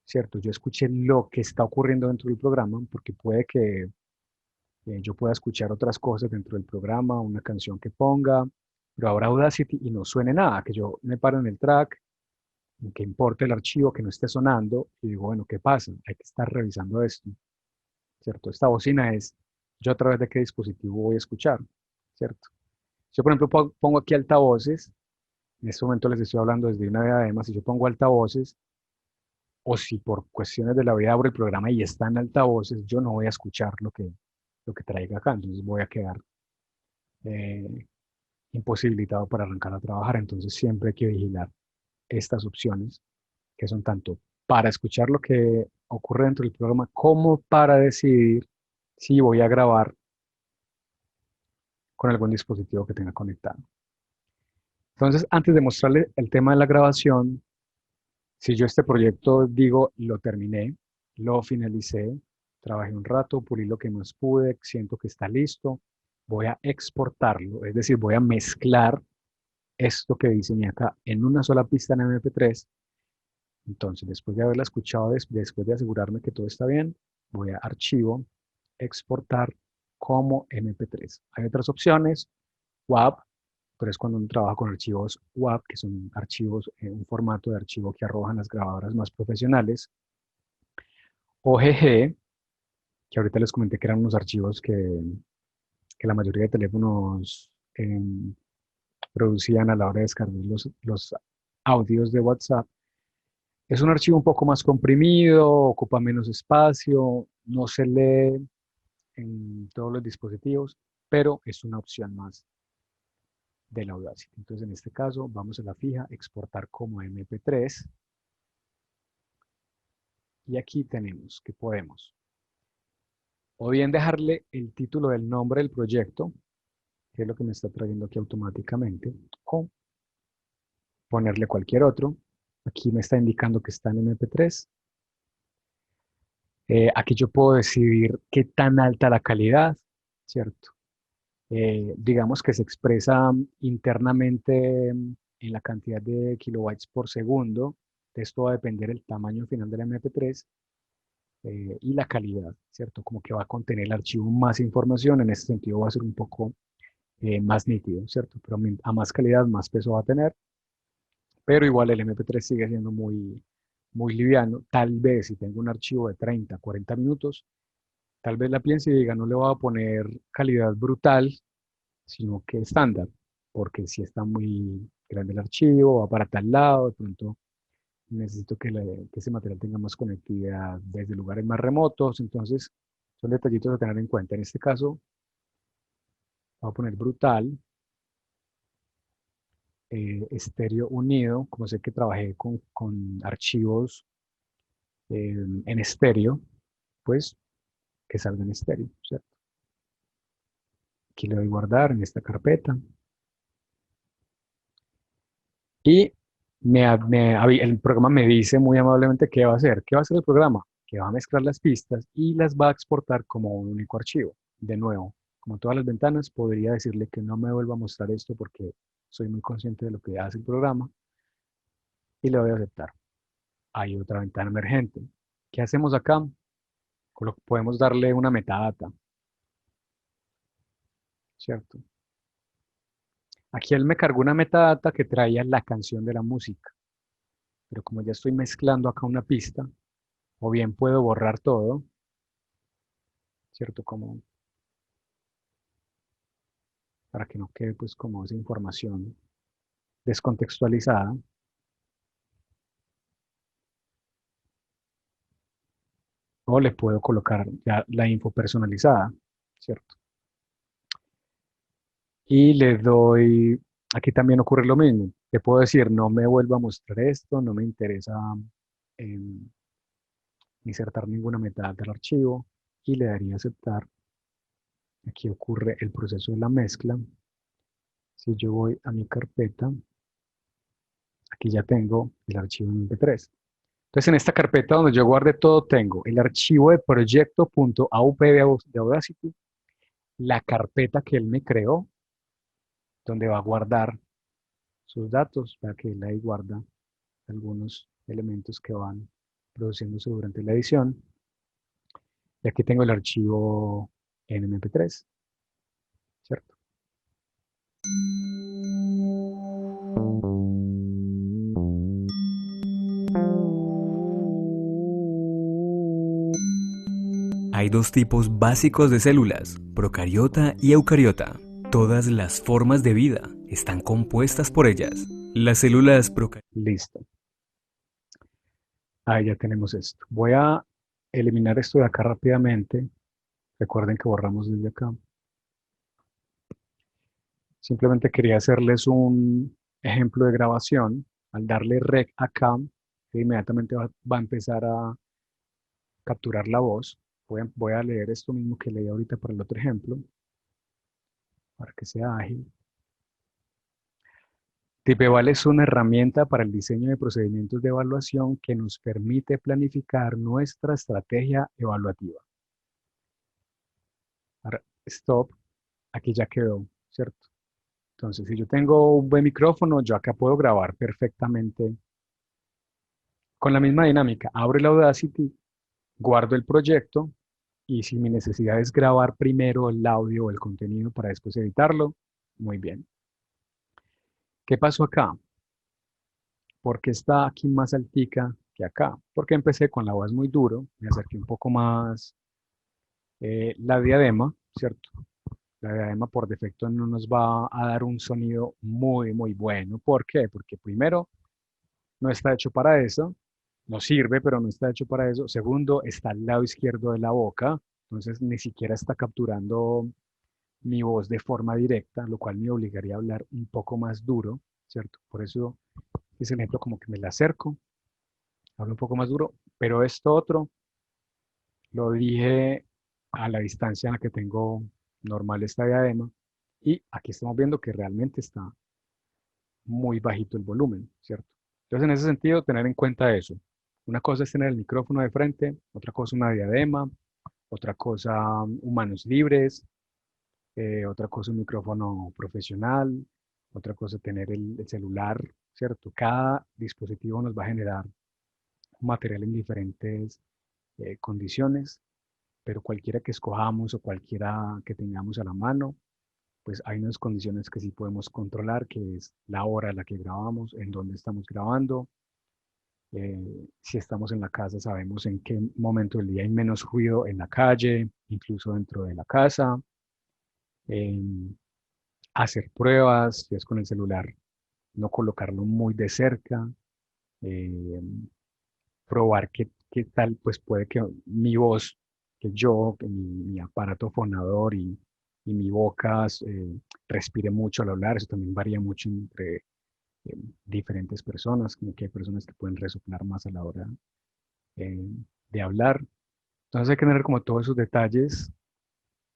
¿cierto? Yo escuche lo que está ocurriendo dentro del programa, porque puede que yo pueda escuchar otras cosas dentro del programa, una canción que ponga, pero ahora Audacity y no suene nada, que yo me paro en el track, que importe el archivo, que no esté sonando, y digo, bueno, ¿qué pasa? Hay que estar revisando esto, ¿cierto? Esta bocina es, yo a través de qué dispositivo voy a escuchar, ¿cierto? Yo, por ejemplo, pongo aquí altavoces, en este momento les estoy hablando desde una diadema, si yo pongo altavoces, o si por cuestiones de la vida abro el programa y está en altavoces, yo no voy a escuchar lo que traiga acá, entonces voy a quedar eh, imposibilitado para arrancar a trabajar. Entonces siempre hay que vigilar estas opciones, que son tanto para escuchar lo que ocurre dentro del programa como para decidir si voy a grabar con algún dispositivo que tenga conectado. Entonces, antes de mostrarle el tema de la grabación, si yo este proyecto digo, lo terminé, lo finalicé, trabajé un rato, pulí lo que más pude, siento que está listo, voy a exportarlo, es decir, voy a mezclar esto que diseñé acá en una sola pista en MP3. Entonces, después de haberla escuchado, después de asegurarme que todo está bien, voy a archivo, exportar como MP3. Hay otras opciones, WAV, pero es cuando uno trabaja con archivos WAV, que son archivos, un formato de archivo que arrojan las grabadoras más profesionales. OGG, que ahorita les comenté que eran unos archivos que la mayoría de teléfonos producían a la hora de descargar los audios de WhatsApp. Es un archivo un poco más comprimido, ocupa menos espacio, no se lee en todos los dispositivos, pero es una opción más de la Audacity. Entonces, en este caso, vamos a la fija, exportar como MP3. Y aquí tenemos que podemos o bien dejarle el título del nombre del proyecto, que es lo que me está trayendo aquí automáticamente, o ponerle cualquier otro. Aquí me está indicando que está en MP3. Aquí yo puedo decidir qué tan alta la calidad, ¿cierto? Digamos que se expresa internamente en la cantidad de kilobytes por segundo. De esto va a depender el tamaño final del MP3 y la calidad, ¿cierto? Como que va a contener el archivo más información. En este sentido va a ser un poco más nítido, ¿cierto? Pero a más calidad, más peso va a tener. Pero igual el MP3 sigue siendo muy liviano. Tal vez si tengo un archivo de 30, 40 minutos, tal vez la piense y diga, no le voy a poner calidad brutal, sino que estándar, porque si está muy grande el archivo, va para tal lado, de pronto necesito que ese material tenga más conectividad desde lugares más remotos, entonces son detallitos a tener en cuenta. En este caso, voy a poner brutal, estéreo unido, como sé que trabajé con archivos en estéreo, pues que salga en estéreo, ¿cierto? Aquí le doy guardar en esta carpeta. Y el programa me dice muy amablemente qué va a hacer. ¿Qué va a hacer el programa? Que va a mezclar las pistas y las va a exportar como un único archivo. De nuevo, como todas las ventanas, podría decirle que no me vuelva a mostrar esto porque soy muy consciente de lo que hace el programa y le voy a aceptar. Hay otra ventana emergente. ¿Qué hacemos acá? Podemos darle una metadata, ¿cierto? Aquí él me cargó una metadata que traía la canción de la música, pero como ya estoy mezclando acá una pista, o bien puedo borrar todo, ¿cierto? Como para que no quede pues como esa información descontextualizada. O le puedo colocar ya la info personalizada, ¿cierto? Y le doy, aquí también ocurre lo mismo. Le puedo decir, no me vuelva a mostrar esto, no me interesa insertar ninguna metadata del archivo y le daría aceptar. Aquí ocurre el proceso de la mezcla. Si yo voy a mi carpeta, aquí ya tengo el archivo en MP3. Entonces, en esta carpeta donde yo guardé todo, tengo el archivo de proyecto.aup de Audacity, la carpeta que él me creó, donde va a guardar sus datos, para que él ahí guarda algunos elementos que van produciéndose durante la edición. Y aquí tengo el archivo en MP3, ¿cierto? Hay dos tipos básicos de células, procariota y eucariota. Todas las formas de vida están compuestas por ellas. Las células procariota. Listo. Ahí ya tenemos esto. Voy a eliminar esto de acá rápidamente. Recuerden que borramos desde acá. Simplemente quería hacerles un ejemplo de grabación. Al darle rec acá, inmediatamente va a empezar a capturar la voz. Voy a leer esto mismo que leí ahorita para el otro ejemplo, para que sea ágil. Tipeval es una herramienta para el diseño de procedimientos de evaluación que nos permite planificar nuestra estrategia evaluativa. Ahora, stop, aquí ya quedó, ¿cierto? Entonces, si yo tengo un buen micrófono, yo acá puedo grabar perfectamente con la misma dinámica. Abro el Audacity, guardo el proyecto y si mi necesidad es grabar primero el audio o el contenido para después editarlo, muy bien. ¿Qué pasó acá? ¿Por qué está aquí más altica que acá? Porque empecé con la voz muy duro, me acerqué un poco más la diadema, ¿cierto? La diadema por defecto no nos va a dar un sonido muy bueno. ¿Por qué? Porque primero, no está hecho para eso, nos sirve, pero no está hecho para eso. Segundo, está al lado izquierdo de la boca, entonces ni siquiera está capturando mi voz de forma directa, lo cual me obligaría a hablar un poco más duro, ¿cierto? Por eso es el ejemplo como que me la acerco, hablo un poco más duro, pero esto otro lo dije a la distancia en la que tengo normal esta diadema y aquí estamos viendo que realmente está muy bajito el volumen, ¿cierto? Entonces, en ese sentido, tener en cuenta eso. Una cosa es tener el micrófono de frente, otra cosa una diadema, otra cosa manos libres, otra cosa un micrófono profesional, otra cosa tener el celular, ¿cierto? Cada dispositivo nos va a generar un material en diferentes condiciones, pero cualquiera que escojamos o cualquiera que tengamos a la mano, pues hay unas condiciones que sí podemos controlar, que es la hora a la que grabamos, en dónde estamos grabando. Si estamos en la casa, sabemos en qué momento del día hay menos ruido en la calle, incluso dentro de la casa. Hacer pruebas, si es con el celular, no colocarlo muy de cerca. eh, Probar qué tal, pues puede que mi voz, que mi aparato fonador y mi boca respire mucho al hablar. Eso también varía mucho entre diferentes personas, como que hay personas que pueden resoplar más a la hora eh, de hablar. Entonces hay que tener como todos esos detalles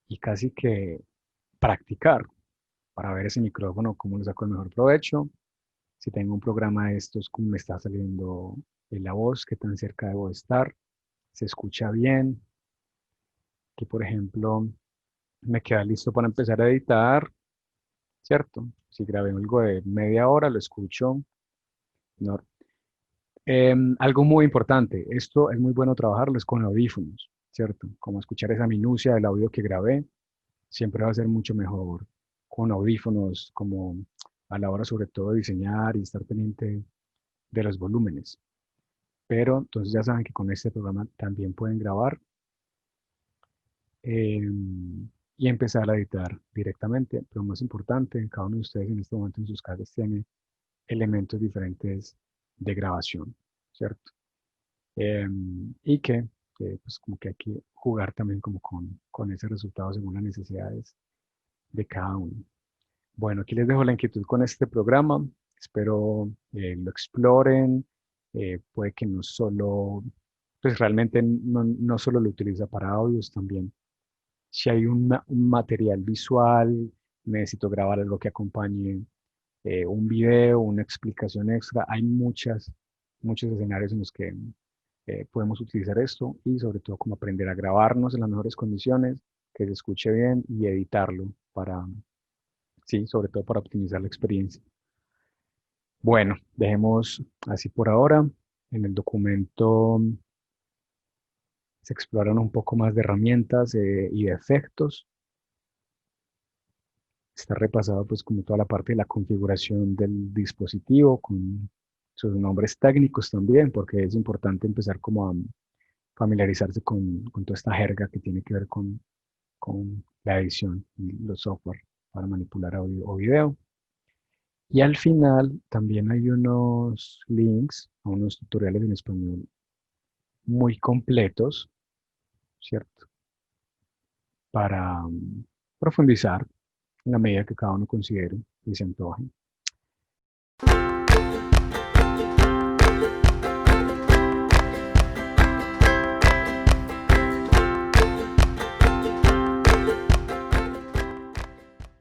y casi que practicar para ver ese micrófono, cómo le saco el mejor provecho. Si tengo un programa de estos, cómo me está saliendo la voz, qué tan cerca debo estar, se escucha bien, que por ejemplo me queda listo para empezar a editar, ¿cierto? Si grabé algo de media hora, lo escucho. No. Algo muy importante, esto es muy bueno trabajarlo, es con audífonos, ¿cierto? Como escuchar esa minucia del audio que grabé, siempre va a ser mucho mejor con audífonos, como a la hora sobre todo de diseñar y estar pendiente de los volúmenes. Pero entonces ya saben que con este programa también pueden grabar y empezar a editar directamente. Pero más importante, cada uno de ustedes en este momento en sus casas tiene elementos diferentes de grabación, ¿cierto? Y que pues como que hay que jugar también como con ese resultado según las necesidades de cada uno. Bueno, aquí les dejo la inquietud con este programa. Espero lo exploren. Puede que no solo pues realmente no solo lo utiliza para audios, también si hay un material visual, necesito grabar algo que acompañe un video, una explicación extra. Hay muchos escenarios en los que podemos utilizar esto y sobre todo como aprender a grabarnos en las mejores condiciones, que se escuche bien y editarlo para, sí, sobre todo para optimizar la experiencia. Bueno, dejemos así por ahora. En el documento se exploran un poco más de herramientas y de efectos. Está repasado pues como toda la parte de la configuración del dispositivo con sus nombres técnicos también, porque es importante empezar como a familiarizarse con toda esta jerga que tiene que ver con la edición y los software para manipular audio o video. Y al final también hay unos links a unos tutoriales en español muy completos, ¿cierto? Para profundizar en la medida que cada uno considere y se antoje.